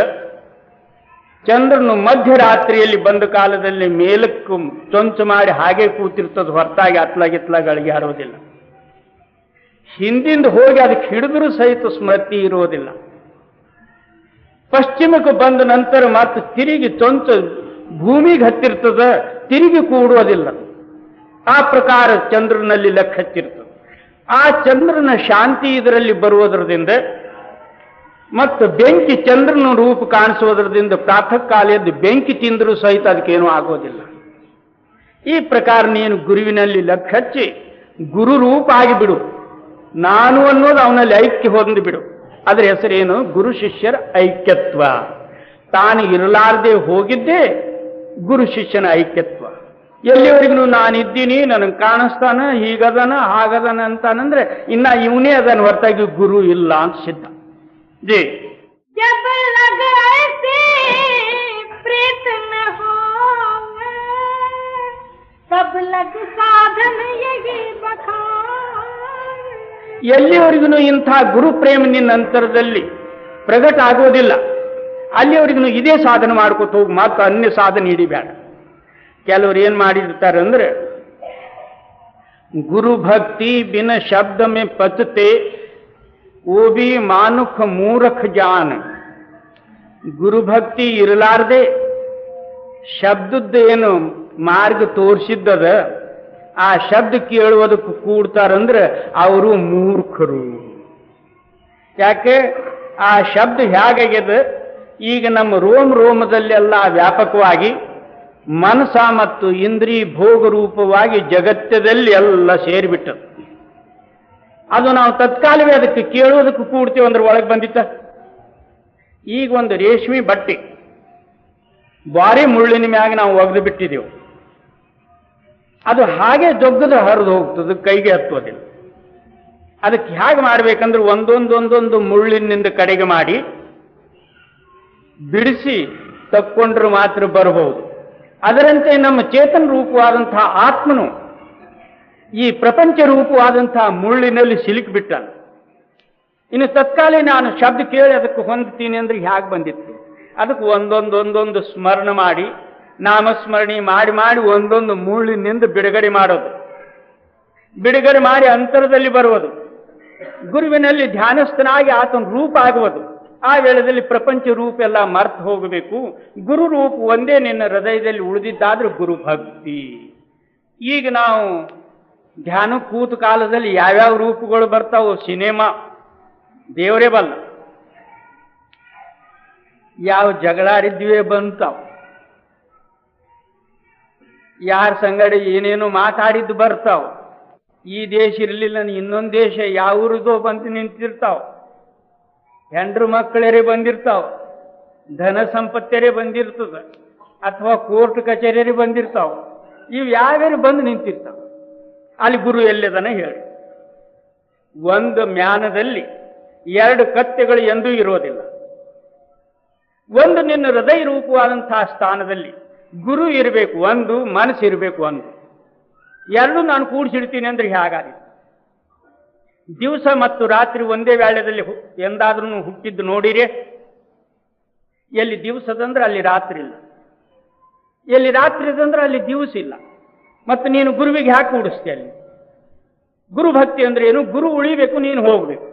ಚಂದ್ರನು ಮಧ್ಯರಾತ್ರಿಯಲ್ಲಿ ಬಂದ ಕಾಲದಲ್ಲಿ ಮೇಲಕ್ಕೂ ಚೊಂಚು ಮಾಡಿ ಹಾಗೆ ಕೂತಿರ್ತದ, ಹೊರತಾಗಿ ಅತ್ಲಾಗಿತ್ಲಾಗಳಿಗೆ ಆರೋದಿಲ್ಲ. ಹಿಂದಿಂದ ಹೋಗಿ ಅದಕ್ಕೆ ಹಿಡಿದ್ರೂ ಸಹಿತ ಸ್ಮೃತಿ ಇರೋದಿಲ್ಲ. ಪಶ್ಚಿಮಕ್ಕೆ ಬಂದ ನಂತರ ಮತ್ತೆ ತಿರುಗಿ ಚೊಂಚು ಭೂಮಿಗೆ ಹತ್ತಿರ್ತದ, ತಿರುಗಿ ಕೂಡೋದಿಲ್ಲ. ಆ ಪ್ರಕಾರ ಚಂದ್ರನಲ್ಲಿ ಲೆಕ್ಕ ಹಚ್ಚಿರ್ತದೆ. ಆ ಚಂದ್ರನ ಶಾಂತಿ ಇದರಲ್ಲಿ ಬರುವುದರಿಂದ ಮತ್ತು ಬೆಂಕಿ ಚಂದ್ರನ ರೂಪ ಕಾಣಿಸುವುದರಿಂದ ಪ್ರಾತಃ ಕಾಲ ಎದ್ದು ಬೆಂಕಿ ತಿಂದರೂ ಸಹಿತ ಅದಕ್ಕೇನೂ ಆಗೋದಿಲ್ಲ. ಈ ಪ್ರಕಾರ ನೀನು ಗುರುವಿನಲ್ಲಿ ಲೆಕ್ಕ ಹಚ್ಚಿ ಗುರು ರೂಪ ಆಗಿಬಿಡು. ನಾನು ಅನ್ನೋದು ಅವನಲ್ಲಿ ಐಕ್ಯ ಹೊಂದಿ ಬಿಡು. ಅದರ ಹೆಸರೇನು? ಗುರು ಶಿಷ್ಯರ ಐಕ್ಯತ್ವ. ತಾನು ಇರಲಾರದೆ ಹೋಗಿದ್ದೇ ಗುರು ಶಿಷ್ಯನ ಐಕ್ಯತ್ವ. ಎಲ್ಲಿವರೆಗೂ ನಾನಿದ್ದೀನಿ, ನನಗೆ ಕಾಣಿಸ್ತಾನ, ಹೀಗದನ ಹಾಗದನ ಅಂತಾನಂದ್ರೆ ಇನ್ನ ಇವನೇ ಅದನ್ನ ಹೊರತಾಗಿ ಗುರು ಇಲ್ಲ ಅಂತ ಸಿದ್ಧ. ಜಿ जब लग ऐसे प्रीत न होवे तब लग साधन यही बखान. ಎಲ್ಲಿವರೆಗೂ ಇಂಥ ಗುರು ಪ್ರೇಮ ನಿನ್ನ ಅಂತರದಲ್ಲಿ ಪ್ರಗಟ ಆಗೋದಿಲ್ಲ, ಅಲ್ಲಿವರೆಗೂ ಇದೇ ಸಾಧನೆ ಮಾಡ್ಕೊತ ಹೋಗಿ, ಮಾತ್ರ ಅನ್ಯ ಸಾಧನೆ ಹಿಡಿಬೇಡ. ಕೆಲವರು ಏನ್ ಮಾಡಿರ್ತಾರೆ ಅಂದ್ರೆ, ಗುರು ಭಕ್ತಿ ಬಿನ ಶಬ್ದ ಮೇ ಪಚತೆ ಓ ಬಿ ಮಾನುಖ ಮೂರಖ ಜಾನ್. ಗುರುಭಕ್ತಿ ಇರಲಾರ್ದೆ ಶಬ್ದದ್ದೇನು ಮಾರ್ಗ ತೋರಿಸಿದ್ದದ ಆ ಶಬ್ದ ಕೇಳುವುದಕ್ಕೆ ಕೂಡ್ತಾರಂದ್ರೆ ಅವರು ಮೂರ್ಖರು. ಯಾಕೆ? ಆ ಶಬ್ದ ಹೇಗಾಗ್ಯದ, ಈಗ ನಮ್ಮ ರೋಮದಲ್ಲೆಲ್ಲ ವ್ಯಾಪಕವಾಗಿ ಮನಸ ಮತ್ತು ಇಂದ್ರಿಯ ಭೋಗ ರೂಪವಾಗಿ ಜಗತ್ತದಲ್ಲಿ ಎಲ್ಲ ಸೇರಿಬಿಟ್ಟದು. ಅದು ನಾವು ತತ್ಕಾಲವೇ ಅದಕ್ಕೆ ಕೇಳೋದಕ್ಕೆ ಕೂಡ್ತೀವಿ ಅಂದ್ರೆ ಒಳಗೆ ಬಂದಿತ್ತ. ಈಗ ಒಂದು ರೇಷ್ಮೆ ಬಟ್ಟೆ ಬಾರಿ ಮುಳ್ಳಿನ ಮ್ಯಾಗ ನಾವು ಒಗೆದು ಬಿಟ್ಟಿದ್ದೆವು, ಅದು ಹಾಗೆ ಜೊಗ್ಗದ ಹರಿದು ಹೋಗ್ತದೆ, ಕೈಗೆ ಹತ್ತೋದಿಲ್ಲ. ಅದಕ್ಕೆ ಹೇಗೆ ಮಾಡ್ಬೇಕಂದ್ರೆ ಒಂದೊಂದೊಂದೊಂದು ಮುಳ್ಳಿನಿಂದ ಕಡೆಗೆ ಮಾಡಿ ಬಿಡಿಸಿ ತಕ್ಕೊಂಡ್ರೆ ಮಾತ್ರ ಬರಬಹುದು. ಅದರಂತೆ ನಮ್ಮ ಚೇತನ ರೂಪವಾದಂತಹ ಆತ್ಮನು ಈ ಪ್ರಪಂಚ ರೂಪವಾದಂತಹ ಮುಳ್ಳಿನಲ್ಲಿ ಸಿಲುಕಿಬಿಟ್ಟ. ಇನ್ನು ತತ್ಕಾಲ ನಾನು ಶಬ್ದ ಕೇಳಿ ಅದಕ್ಕೆ ಹೊಂದ್ತೀನಿ ಅಂದ್ರೆ ಹೇಗೆ ಬಂದಿತ್ತು? ಅದಕ್ಕೆ ಒಂದೊಂದು ಸ್ಮರಣ ಮಾಡಿ, ನಾಮಸ್ಮರಣೆ ಮಾಡಿ ಮಾಡಿ ಒಂದೊಂದು ಮುಳ್ಳಿನಿಂದ ಬಿಡುಗಡೆ ಮಾಡೋದು, ಬಿಡುಗಡೆ ಮಾಡಿ ಅಂತರದಲ್ಲಿ ಬರುವುದು, ಗುರುವಿನಲ್ಲಿ ಧ್ಯಾನಸ್ಥನಾಗಿ ಆತನ ರೂಪ ಆಗುವುದು. ಆ ವೇಳೆಯಲ್ಲಿ ಪ್ರಪಂಚ ರೂಪ ಎಲ್ಲ ಮರ್ತು ಹೋಗಬೇಕು. ಗುರು ರೂಪ ಒಂದೇ ನಿನ್ನ ಹೃದಯದಲ್ಲಿ ಉಳಿದಿದ್ದಾದ್ರೂ ಗುರು ಭಕ್ತಿ. ಈಗ ನಾವು ಧ್ಯಾನ ಕೂತ ಕಾಲದಲ್ಲಿ ಯಾವ್ಯಾವ ರೂಪಗಳು ಬರ್ತಾವೋ ಸಿನಿಮಾ ದೇವರೇ ಬಲ್ಲ, ಯಾವ ಜಗಳಾಡಿದ್ವೇ ಬಂತಾವ, ಯಾರ ಸಂಗಡಿ ಏನೇನು ಮಾತಾಡಿದ್ದು ಬರ್ತಾವ. ಈ ದೇಶ ಇರಲಿಲ್ಲ ಇನ್ನೊಂದು ದೇಶ ಯಾವ್ರದೋ ಬಂದು ನಿಂತಿರ್ತಾವ, ಹೆಂಡ್ರು ಮಕ್ಕಳರೇ ಬಂದಿರ್ತಾವ, ಧನ ಸಂಪತ್ತರೇ ಬಂದಿರ್ತದ, ಅಥವಾ ಕೋರ್ಟ್ ಕಚೇರಿಯರೇ ಬಂದಿರ್ತಾವ. ಇವು ಯಾವ್ಯಾರು ಬಂದು ನಿಂತಿರ್ತಾವ. ಅಲ್ಲಿ ಗುರು ಎಲ್ಲಿದಾನೆ ಹೇಳಿ. ಒಂದು ಮ್ಯಾನದಲ್ಲಿ ಎರಡು ಕತ್ತೆಗಳು ಎಂದೂ ಇರೋದಿಲ್ಲ. ಒಂದು ನಿನ್ನ ಹೃದಯ ರೂಪವಾದಂತಹ ಸ್ಥಾನದಲ್ಲಿ ಗುರು ಇರಬೇಕು, ಒಂದು ಮನಸ್ಸು ಇರಬೇಕು. ಒಂದು ಎರಡು ನಾನು ಕೂಡಿಸಿಡ್ತೀನಿ ಅಂದ್ರೆ ಹೇಗಾಗಿದೆ? ದಿವಸ ಮತ್ತು ರಾತ್ರಿ ಒಂದೇ ವೇಳೆಯಲ್ಲಿ ಎಂದಾದ್ರೂ ಹುಟ್ಟಿದ್ದು ನೋಡಿರೇ? ಎಲ್ಲಿ ದಿವಸದಂದ್ರೆ ಅಲ್ಲಿ ರಾತ್ರಿ ಇಲ್ಲ, ಎಲ್ಲಿ ರಾತ್ರಿ ಇದಂದ್ರೆ ಅಲ್ಲಿ ದಿವಸ ಇಲ್ಲ. ಮತ್ತು ನೀನು ಗುರುವಿಗೆ ಯಾಕೆ ಕೂಡಿಸ್ತೀಯ? ಅಲ್ಲಿ ಗುರು ಭಕ್ತಿ ಅಂದ್ರೆ ಏನು? ಗುರು ಉಳಿಬೇಕು, ನೀನು ಹೋಗ್ಬೇಕು,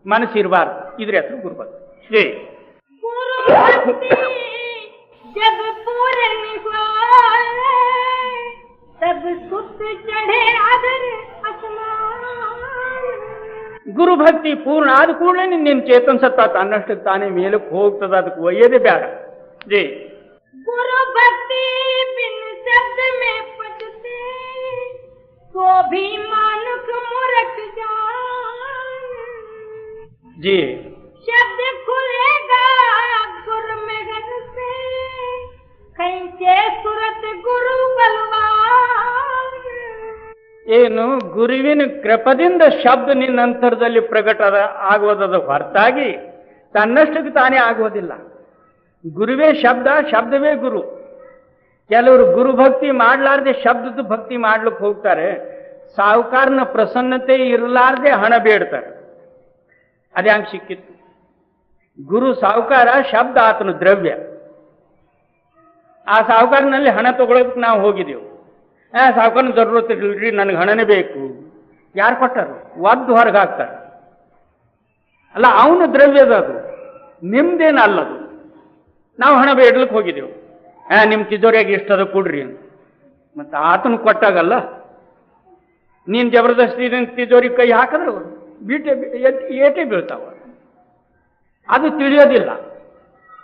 ಮನಸ್ಸಿರಬಾರ್ದು. ಇದ್ರ ಹೆಸರು ಗುರು ಭಕ್ತಿ. जब पूरन तब सुत चढ़े अधर ಗುರು ಭಕ್ತಿ ಪೂರ್ಣ ಆದ ಕೂಡಲೇ ನಿನ್ನ ಚೇತನ್ ಸತ್ತ ತನ್ನಷ್ಟಕ್ಕೆ ತಾನೇ ಮೇಲಕ್ಕೆ ಹೋಗ್ತದ. ಅದಕ್ಕೆ ಒಯ್ಯದೇ ಬೇಡ. ಜಿ गुरु भक्ति बिन शब्द में पचते तो भी मानुख मूर्ख जान। जी शब्द खुलेगा गुर में घर से कैसे सुरत गुरु बलवान। ಏನು ಗುರುವಿನ ಕೃಪದಿಂದ ಶಬ್ದ ನಿನ್ನ ಅಂತರದಲ್ಲಿ ಪ್ರಕಟ ಆಗುವುದದ ಹೊರತಾಗಿ ತನ್ನಷ್ಟಕ್ಕೆ ತಾನೇ ಆಗುವುದಿಲ್ಲ. ಗುರುವೇ ಶಬ್ದ, ಶಬ್ದವೇ ಗುರು. ಕೆಲವರು ಗುರು ಭಕ್ತಿ ಮಾಡಲಾರ್ದೆ ಶಬ್ದದ ಭಕ್ತಿ ಮಾಡ್ಲಿಕ್ಕೆ ಹೋಗ್ತಾರೆ. ಸಾಹುಕಾರನ ಪ್ರಸನ್ನತೆ ಇರಲಾರ್ದೆ ಹಣ ಬೇಡ್ತಾರೆ. ಅದೇ ಹಂಗೆ ಸಿಕ್ಕಿತ್ತು. ಗುರು ಸಾಹುಕಾರ, ಶಬ್ದ ಆತನ ದ್ರವ್ಯ. ಆ ಸಾಹುಕಾರನಲ್ಲಿ ಹಣ ತಗೊಳ್ಳೋದಕ್ಕೆ ನಾವು ಹೋಗಿದ್ದೆವು. ಸಾಹುಕಾರನ ಜರೂರತ್ ಇರಲ್ರಿ, ನನಗೆ ಹಣನೇ ಬೇಕು. ಯಾರು ಕೊಟ್ಟಾರು? ಒದ್ದು ಹೊರಗೆ ಹಾಕ್ತಾರೆ. ಅಲ್ಲ, ಅವನ ದ್ರವ್ಯದ ಅದು, ನಿಮ್ದೇನು ಅಲ್ಲದು. ನಾವು ಹಣ ಬೇಡ್ಲಿಕ್ಕೆ ಹೋಗಿದ್ದೆವು. ನಿಮ್ಮ ತಿಜೋರಿಯಾಗಿ ಇಷ್ಟದ ಕೊಡ್ರಿ ಅಂತ. ಮತ್ತು ಆತನು ಕೊಟ್ಟಾಗಲ್ಲ, ನೀನು ಜಬರ್ದಸ್ತಿ ತಿಜೋರಿ ಕೈ ಹಾಕಿದ್ರೆ ಏಟೇ ಬೀಳ್ತಾವ. ಅದು ತಿಳಿಯೋದಿಲ್ಲ.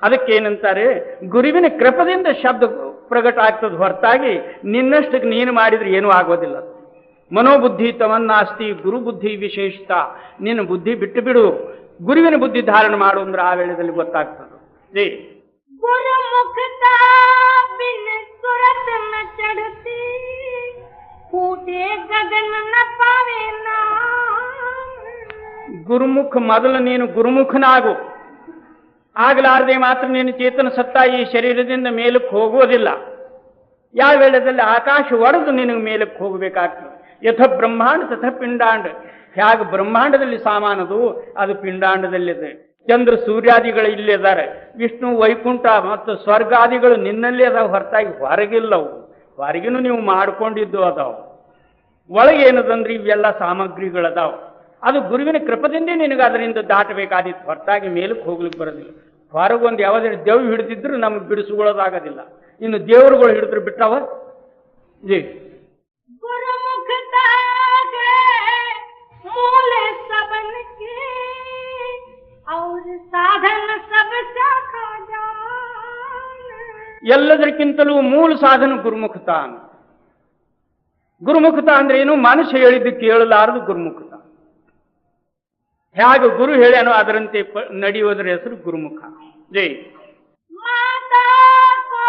ಅದಕ್ಕೇನಂತಾರೆ, ಗುರುವಿನ ಕೃಪದಿಂದ ಶಬ್ದ ಪ್ರಕಟ ಆಗ್ತದೆ ಹೊರತಾಗಿ ನಿನ್ನಷ್ಟಕ್ಕೆ ನೀನು ಮಾಡಿದ್ರೆ ಏನೂ ಆಗೋದಿಲ್ಲ. ಮನೋಬುದ್ಧಿ ತವನ್ನಾಸ್ತಿ ಗುರು ಬುದ್ಧಿ ವಿಶೇಷತ. ನಿನ್ನ ಬುದ್ಧಿ ಬಿಟ್ಟು ಬಿಡು, ಗುರುವಿನ ಬುದ್ಧಿ ಧಾರಣೆ ಮಾಡು ಅಂದ್ರೆ ಆ ವೇಳೆಯಲ್ಲಿ ಗೊತ್ತಾಗ್ತದೆ. ಜೀ गुरुमुखता बिन सुरत न चढ़ती फूटे गगन न पावे नाम। ಗುರುಮುಖ ಮೊದಲು ನೀನು ಗುರುಮುಖನಾಗು. ಆಗಲಾರದೆ ಮಾತ್ರ ನೀನು ಚೇತನ ಸತ್ತ ಈ ಶರೀರದಿಂದ ಮೇಲಕ್ಕೆ ಹೋಗುವುದಿಲ್ಲ. ಯಾವ ವೇಳೆಯಲ್ಲಿ ಆಕಾಶ ಒಡೆದು ನಿನಗೆ ಮೇಲಕ್ಕೆ ಹೋಗಬೇಕಾಗ್ತದೆ. ಯಥ ಬ್ರಹ್ಮಾಂಡ ತಥ ಪಿಂಡಾಂಡ. ಹೇಗೆ ಬ್ರಹ್ಮಾಂಡದಲ್ಲಿ ಸಾಮಾನದು ಅದು ಪಿಂಡಾಂಡದಲ್ಲಿದೆ. ಚಂದ್ರ ಸೂರ್ಯಾದಿಗಳು ಇಲ್ಲಿದ್ದಾರೆ. ವಿಷ್ಣು ವೈಕುಂಠ ಮತ್ತು ಸ್ವರ್ಗಾದಿಗಳು ನಿನ್ನಲ್ಲೇ ಅದಾವ, ಹೊರತಾಗಿ ಹೊರಗಿಲ್ಲವು. ಹೊರಗಿನೂ ನೀವು ಮಾಡಿಕೊಂಡಿದ್ದು ಅದಾವ. ಒಳಗೇನದಂದ್ರೆ ಇವೆಲ್ಲ ಸಾಮಗ್ರಿಗಳದಾವ. ಅದು ಗುರುವಿನ ಕೃಪದಿಂದೇ ನಿನಗೆ ಅದರಿಂದ ದಾಟಬೇಕಾದಿತ್ತು, ಹೊರತಾಗಿ ಮೇಲಕ್ಕೆ ಹೋಗ್ಲಿಕ್ಕೆ ಬರೋದಿಲ್ಲ. ಹೊರಗೊಂದು ಯಾವುದೇ ದೇವ್ ಹಿಡಿದಿದ್ರು ನಮಗೆ ಬಿಡಿಸ್ಕೊಳ್ಳೋದಾಗೋದಿಲ್ಲ. ಇನ್ನು ದೇವರುಗಳು ಹಿಡಿದ್ರು ಬಿಟ್ಟವ. ಜಿ गुरुमुखता मूल सबन के और साधन सब शाखा जान। ಎಲ್ಲದಕ್ಕಿಂತಲೂ ಮೂಲ ಸಾಧನ ಗುರುಮುಖತ. ಗುರುಮುಖತ ಅಂದ್ರೆ ಏನು? ಮನುಷ್ಯ ಹೇಳಿದ್ದು ಕೇಳಲಾರದು ಗುರುಮುಖತ. ಹೇಗೆ ಗುರು ಹೇಳ್ಯಾನೋ ಅದರಂತೆ ನಡೆಯುವುದರ ಹೆಸರು ಗುರುಮುಖ. ಜೈ माता को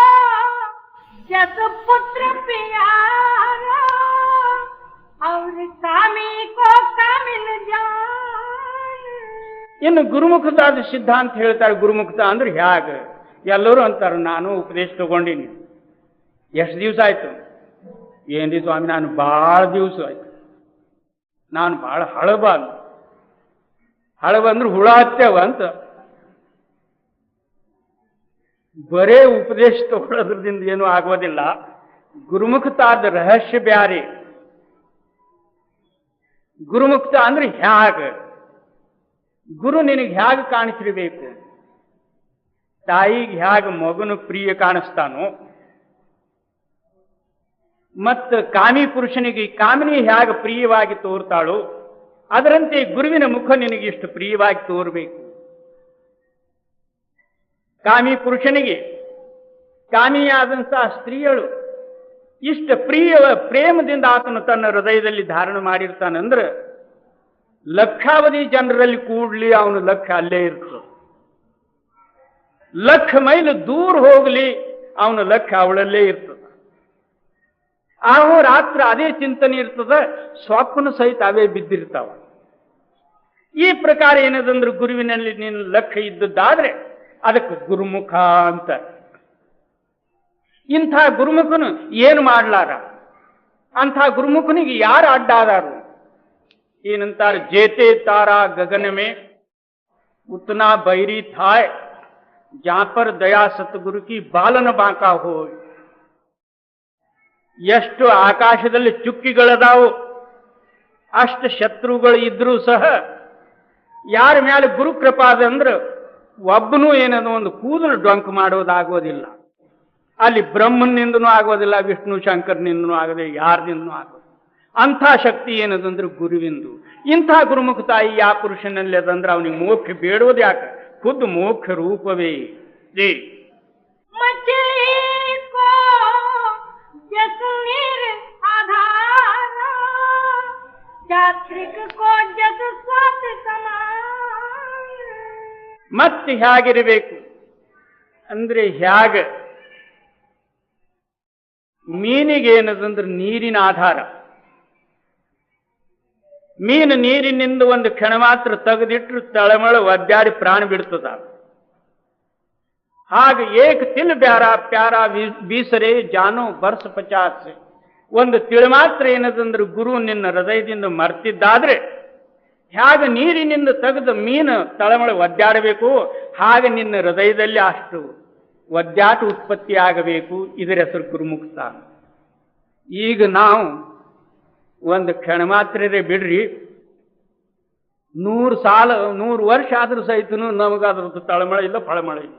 जब पुत्र प्यारा और स्वामी को कामिल जान। ಇನ್ನು ಗುರುಮುಖತಾದ ಸಿದ್ಧಾಂತ ಹೇಳ್ತಾರೆ. ಗುರುಮುಖತ ಅಂದ್ರೆ ಹೇಗೆ? ಎಲ್ಲರೂ ಅಂತಾರೆ, ನಾನು ಉಪದೇಶ ತಗೊಂಡಿನಿ. ಎಷ್ಟು ದಿವಸ ಆಯ್ತು? ಏನ್ರಿ ಸ್ವಾಮಿ, ನಾನು ಭಾಳ ದಿವಸ ಆಯ್ತು. ನಾನು ಭಾಳ ಹಳಬ ಅಂದ್ರೆ ಹುಳ ಹತ್ತೇವ ಅಂತ. ಬರೇ ಉಪದೇಶ ತಗೊಳ್ಳೋದ್ರದಿಂದ ಏನೂ ಆಗೋದಿಲ್ಲ. ಗುರುಮುಖತಾದ ರಹಸ್ಯ ಬ್ಯಾರೆ. ಗುರುಮುಕ್ತ ಅಂದ್ರೆ ಹ್ಯಾಗ, ಗುರು ನಿನಗೆ ಹ್ಯಾಗ ಕಾಣಿಸಿರ್ಬೇಕು. ತಾಯಿಗೆ ಹ್ಯಾಗ ಮಗನು ಪ್ರಿಯ ಕಾಣಿಸ್ತಾನೋ, ಮತ್ತು ಕಾಮಿ ಪುರುಷನಿಗೆ ಕಾಮಿನಿ ಹ್ಯಾಗ ಪ್ರಿಯವಾಗಿ ತೋರ್ತಾಳೋ, ಅದರಂತೆ ಗುರುವಿನ ಮುಖ ನಿನಗೆ ಇಷ್ಟು ಪ್ರಿಯವಾಗಿ ತೋರ್ಬೇಕು. ಕಾಮಿ ಪುರುಷನಿಗೆ ಕಾಮಿಯಾದಂತಹ ಸ್ತ್ರೀಯಳು ಇಷ್ಟ ಪ್ರೇಮದಿಂದ ಆತನು ತನ್ನ ಹೃದಯದಲ್ಲಿ ಧಾರಣೆ ಮಾಡಿರ್ತಾನಂದ್ರೆ ಲಕ್ಷಾವಧಿ ಜನರಲ್ಲಿ ಕೂಡ್ಲಿ ಅವನು ಲಕ್ಷ್ಯ ಅಲ್ಲೇ ಇರ್ತದೆ. ಲಕ್ಷ ಮೈಲು ದೂರ ಹೋಗ್ಲಿ ಅವನ ಲಕ್ಷ್ಯ ಅವಳಲ್ಲೇ ಇರ್ತದೆ. ರಾತ್ರ ಅದೇ ಚಿಂತನೆ ಇರ್ತದ, ಸ್ವಪ್ನ ಸಹಿತ ಅವೇ ಬಿದ್ದಿರ್ತಾವ. ಈ ಪ್ರಕಾರ ಏನದಂದ್ರೆ ಗುರುವಿನಲ್ಲಿ ನಿನ್ನ ಲಕ್ಷ್ಯ ಇದ್ದದ್ದಾದ್ರೆ ಅದಕ್ಕೆ ಗುರುಮುಖ ಅಂತ. ಇಂಥ ಗುರುಮುಖನು ಏನು ಮಾಡ್ಲಾರ, ಅಂಥ ಗುರುಮುಖನಿಗೆ ಯಾರು ಅಡ್ಡಾದಾರು? ಏನಂತಾರೆ? ಜೇತೆ ತಾರಾ ಗಗನ ಮೇ ಉತ್ನಾ ಬೈರಿ ಥಾಯ್ ಜಾಪರ್ ದಯಾ ಸತ್ಗುರು ಕಿ ಬಾಲನ ಬಾಂಕಾ ಹೋ. ಎಷ್ಟು ಆಕಾಶದಲ್ಲಿ ಚುಕ್ಕಿಗಳದಾವು, ಅಷ್ಟು ಶತ್ರುಗಳು ಇದ್ರೂ ಸಹ ಯಾರ ಮೇಲೆ ಗುರು ಕೃಪಾದ ಅಂದ್ರೆ ಒಬ್ಬನೂ ಏನದು ಒಂದು ಕೂದಲು ಡೊಂಕ್ ಮಾಡೋದಾಗೋದಿಲ್ಲ. ಅಲ್ಲಿ ಬ್ರಹ್ಮನಿಂದನೂ ಆಗೋದಿಲ್ಲ, ವಿಷ್ಣು ಶಂಕರನಿಂದನೂ ಆಗೋದಿಲ್ಲ, ಯಾರದಿಂದನೂ ಆಗೋದಿಲ್ಲ. ಅಂಥ ಶಕ್ತಿ ಏನದಂದ್ರೆ ಗುರುವಿಂದು. ಇಂಥ ಗುರುಮುಖ ತಾಯಿ ಯಾ ಪುರುಷನಲ್ಲಿ ಅದಂದ್ರೆ ಅವನಿಗೆ ಮೋಕ್ಷ ಬೇಡೋದು ಯಾಕೆ? ಖುದ್ದು ಮೋಕ್ಷ ರೂಪವೇ. ಜೀ ಮತ್ತೆ ಹೇಗಿರಬೇಕು ಅಂದ್ರೆ ಹ್ಯಾಗ ಮೀನಿಗೆ ಏನದಂದ್ರೆ ನೀರಿನ ಆಧಾರ. ಮೀನು ನೀರಿನಿಂದ ಒಂದು ಕ್ಷಣ ಮಾತ್ರ ತೆಗೆದಿಟ್ರು ತಳಮಳ ಒದ್ದಾಡಿ ಪ್ರಾಣ ಬಿಡ್ತದ. ಹಾಗೆ ಏಕ ತಿಲ್ ಪ್ಯಾರಾ ಬೀಸರೆ ಜಾನೋ ಬರ್ಸ 50. ಒಂದು ತಿಳು ಮಾತ್ರ ಏನದಂದ್ರೆ ಗುರು ನಿನ್ನ ಹೃದಯದಿಂದ ಮರ್ತಿದ್ದಾದ್ರೆ ಹೇಗೆ ನೀರಿನಿಂದ ತೆಗೆದು ಮೀನು ತಳಮಳ ಒದ್ದಾಡಬೇಕು, ಹಾಗೆ ನಿನ್ನ ಹೃದಯದಲ್ಲಿ ಅಷ್ಟು ಒದ್ದಾಟ ಉತ್ಪತ್ತಿ ಆಗಬೇಕು. ಇದರ ಹೆಸರು ಗುರುಮುಕ್ತ. ಈಗ ನಾವು ಒಂದು ಕ್ಷಣ ಮಾತ್ರದೇ ಬಿಡ್ರಿ, 100 ವರ್ಷ ಆದ್ರೂ ಸಹಿತನು ನಮಗಾದ್ರದ್ದು ತಳಮಳ ಇಲ್ಲ, ಫಳಮಳ ಇಲ್ಲ.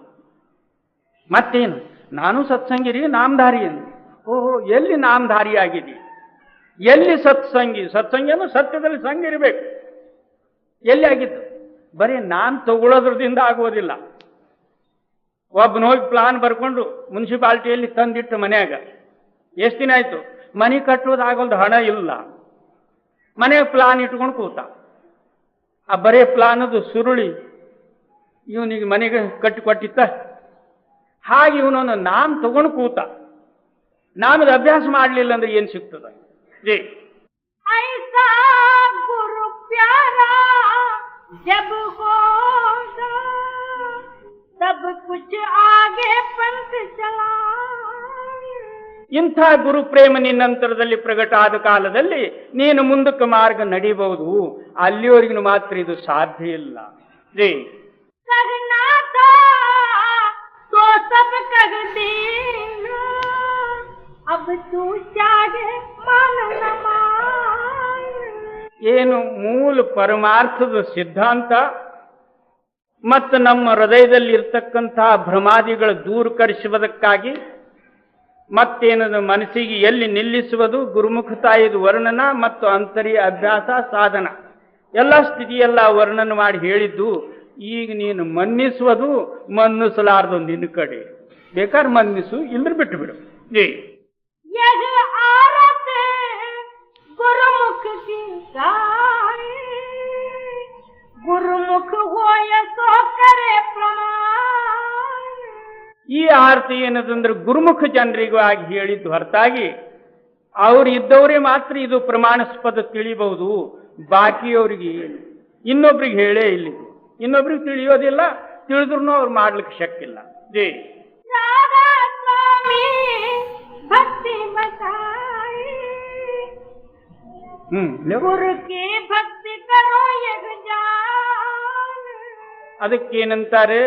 ಮತ್ತೇನು? ನಾನು ಸತ್ಸಂಗಿರಿ, ನಾಮಧಾರಿ ಎಂದು. ಓಹೋ, ಎಲ್ಲಿ ನಾಮಧಾರಿ ಆಗಿದೆ? ಎಲ್ಲಿ ಸತ್ಸಂಗಿ? ಸತ್ಸಂಗಿ ಅಂದ್ರೆ ಸತ್ಯದಲ್ಲಿ ಸಂಘ ಇರಬೇಕು. ಎಲ್ಲಿ ಆಗಿತ್ತು? ಬರೀ ನಾನು ತಗೊಳ್ಳೋದ್ರದಿಂದ ಆಗೋದಿಲ್ಲ. ಒಬ್ಬನ ಹೋಗಿ ಪ್ಲಾನ್ ಬರ್ಕೊಂಡು ಮುನ್ಸಿಪಾಲ್ಟಿಯಲ್ಲಿ ತಂದಿಟ್ಟು ಮನ್ಯಾಗ ಎಷ್ಟು ದಿನ ಆಯ್ತು, ಮನೆ ಕಟ್ಟೋದು ಆಗೋದು, ಹಣ ಇಲ್ಲ, ಮನೆಗೆ ಪ್ಲಾನ್ ಇಟ್ಕೊಂಡು ಕೂತ. ಆ ಬರೇ ಪ್ಲಾನದು ಸುರುಳಿ ಇವನಿಗೆ ಮನೆಗೆ ಕಟ್ಟಿಕೊಟ್ಟಿತ್ತ. ಹಾಗೆ ಇವನೊಂದು ನಾಮ ತಗೊಂಡು ಕೂತ. ನಾಮದ ಅಭ್ಯಾಸ ಮಾಡಲಿಲ್ಲ ಅಂದ್ರೆ ಏನ್ ಸಿಗ್ತದ? ಜೈ ಐಸಾ ಗುರು ಪ್ಯಾರಾ ಜಬ್ ಹೋಗಾ ತಬ್ ಕುಚ್ ಆಗೆ ಪಂಥ ಚಲಾ. ಇಂಥ ಗುರು ಪ್ರೇಮ ನಿನ್ನಂತರದಲ್ಲಿ ಪ್ರಕಟ ಆದ ಕಾಲದಲ್ಲಿ ನೀನು ಮುಂದಕ್ಕೆ ಮಾರ್ಗ ನಡೀಬಹುದು. ಅಲ್ಲಿವರೆಗೂ ಮಾತ್ರ ಇದು ಸಾಧ್ಯ ಇಲ್ಲ. ಜೈ तो सब कर देना अब तू चाहे मान न मान. ಏನು ಮೂಲ ಪರಮಾರ್ಥದ ಸಿದ್ಧಾಂತ ಮತ್ತು ನಮ್ಮ ಹೃದಯದಲ್ಲಿ ಇರ್ತಕ್ಕಂತಹ ಭ್ರಮಾದಿಗಳ ದೂರೀಕರಿಸುವುದಕ್ಕಾಗಿ ಮತ್ತೇನದು ಮನಸ್ಸಿಗೆ ಎಲ್ಲಿ ನಿಲ್ಲಿಸುವುದು ಗುರುಮುಖತಾಯಿದ ವರ್ಣನ ಮತ್ತು ಅಂತರ್ಯ ಅಭ್ಯಾಸ ಸಾಧನ ಎಲ್ಲ ಸ್ಥಿತಿಯೆಲ್ಲ ವರ್ಣನ ಮಾಡಿ ಹೇಳಿದ್ದು. ಈಗ ನೀನು ಮನ್ನಿಸುವುದು ಮನ್ನಿಸಲಾರದು ನಿನ್ನ ಕಡೆ. ಬೇಕಾದ್ರೆ ಮನ್ನಿಸು, ಇಲ್ಲದ್ರೆ ಬಿಟ್ಟು ಬಿಡು. ಜೈ ಗುರುಮುಖ ಗುರುಮುಖ ಹೋಯ ಸೋಕರೆ ಪ್ರಮಾಣ. ಈ ಆರತಿ ಏನದಂದ್ರೆ ಗುರುಮುಖ ಜನರಿಗಾಗಿ ಹೇಳಿದ್ದು ಹೊರತಾಗಿ ಅವ್ರು ಇದ್ದವರೇ ಮಾತ್ರ ಇದು ಪ್ರಮಾಣಸ್ಪದ ತಿಳಿಬಹುದು. ಬಾಕಿಯವರಿಗೆ ಇನ್ನೊಬ್ರಿಗೆ ಹೇಳೇ ಇಲ್ಲಿ, ಇನ್ನೊಬ್ರಿಗೆ ತಿಳಿಯೋದಿಲ್ಲ, ತಿಳಿದ್ರು ಅವ್ರು ಮಾಡ್ಲಿಕ್ಕೆ ಶಕ್ಯ ಇಲ್ಲ. ಜೈ ಸ್ವಾಮಿ ಭಕ್ತಿ ಬತಾಯಿ ಗುರು ಕಿ ಭಕ್ತಿ ಕರೋ ಯಗ್ ಜಾನ್. ಅದಕ್ಕೇನಂತಾರೆ?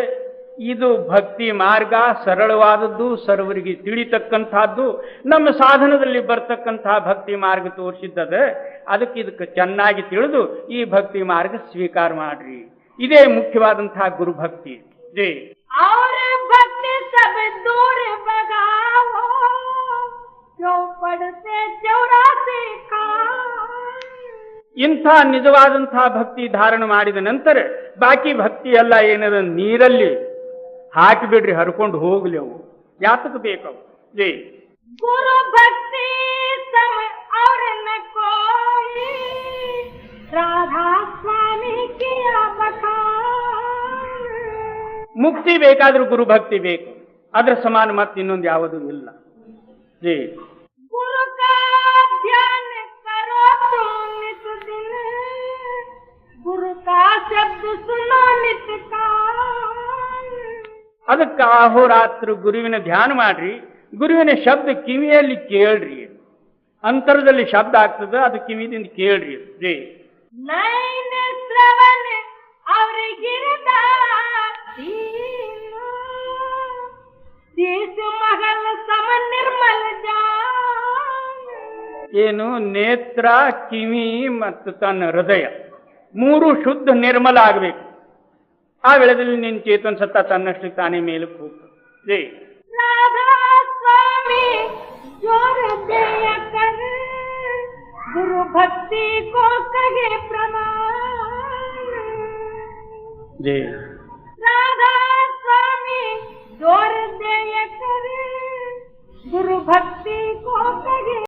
ಇದು ಭಕ್ತಿ ಮಾರ್ಗ ಸರಳವಾದದ್ದು, ಸರ್ವರಿಗೆ ತಿಳಿತಕ್ಕಂಥದ್ದು, ನಮ್ಮ ಸಾಧನದಲ್ಲಿ ಬರ್ತಕ್ಕಂತಹ ಭಕ್ತಿ ಮಾರ್ಗ ತೋರಿಸಿದ್ದದ. ಇದಕ್ಕೆ ಚೆನ್ನಾಗಿ ತಿಳಿದು ಈ ಭಕ್ತಿ ಮಾರ್ಗ ಸ್ವೀಕಾರ ಮಾಡ್ರಿ. ಇದೇ ಮುಖ್ಯವಾದಂತಹ ಗುರುಭಕ್ತಿ. ಜೈ. और भक्ति सब दूर भगाओ, जो पढ़ते 84 ಇಂಥ ನಿಜವಾದಂತಹ ಭಕ್ತಿ ಧಾರಣ ಮಾಡಿದ ನಂತರ ಬಾಕಿ ಭಕ್ತಿ ಎಲ್ಲ ಏನದ ನೀರಲ್ಲಿ ಹಾಕಿಬಿಡ್ರಿ, ಹರ್ಕೊಂಡು ಹೋಗ್ಲಿ. ಅವು ಯಾತಕ್ಕೆ ಬೇಕವು? ಜೈ. गुरु भक्ति सम और न कोई, राधा स्वामी किया बखान. ಮುಕ್ತಿ ಬೇಕಾದ್ರೂ ಗುರು ಭಕ್ತಿ ಬೇಕು, ಅದರ ಸಮಾನ ಮತ್ತೆ ಇನ್ನೊಂದು ಯಾವುದೂ ಇಲ್ಲ. ಜೈ. गुरु का ध्यान करो तुम नित दिन, गुरु का शब्द सुनो नित कान. ಅದಕ್ಕೆ ಅಹೋರಾತ್ರ ಗುರುವಿನ ಧ್ಯಾನ ಮಾಡ್ರಿ, ಗುರುವಿನ ಶಬ್ದ ಕಿವಿಯಲ್ಲಿ ಕೇಳ್ರಿ. ಅಂತರದಲ್ಲಿ ಶಬ್ದ ಆಗ್ತದೆ, ಅದು ಕಿವಿದಿಂದ ಕೇಳ್ರಿ. ಜೈ. नैन श्रवण और गिरदार तीनों, शीश महल सम निर्मल जान. ಏನು? ನೇತ್ರ, ಕಿವಿ ಮತ್ತು ತನ್ನ ಹೃದಯ ಮೂರು ಶುದ್ಧ ನಿರ್ಮಲ ಆಗಬೇಕು. ಆ ವೇಳೆಯಲ್ಲಿ ನಿನ್ನ ಚೇತನ ಸತ್ತ ತನ್ನಷ್ಟು ತಾನೇ ಮೇಲಕ್ಕೆ ಹೋಗ್ತದೆ. ಜೈ. राधा स्वामी जोर दया कर, गुरु भक्ति को कहे प्रमाण. ಜೈ. राधा स्वामी जोर दया कर, गुरु भक्ति को कहे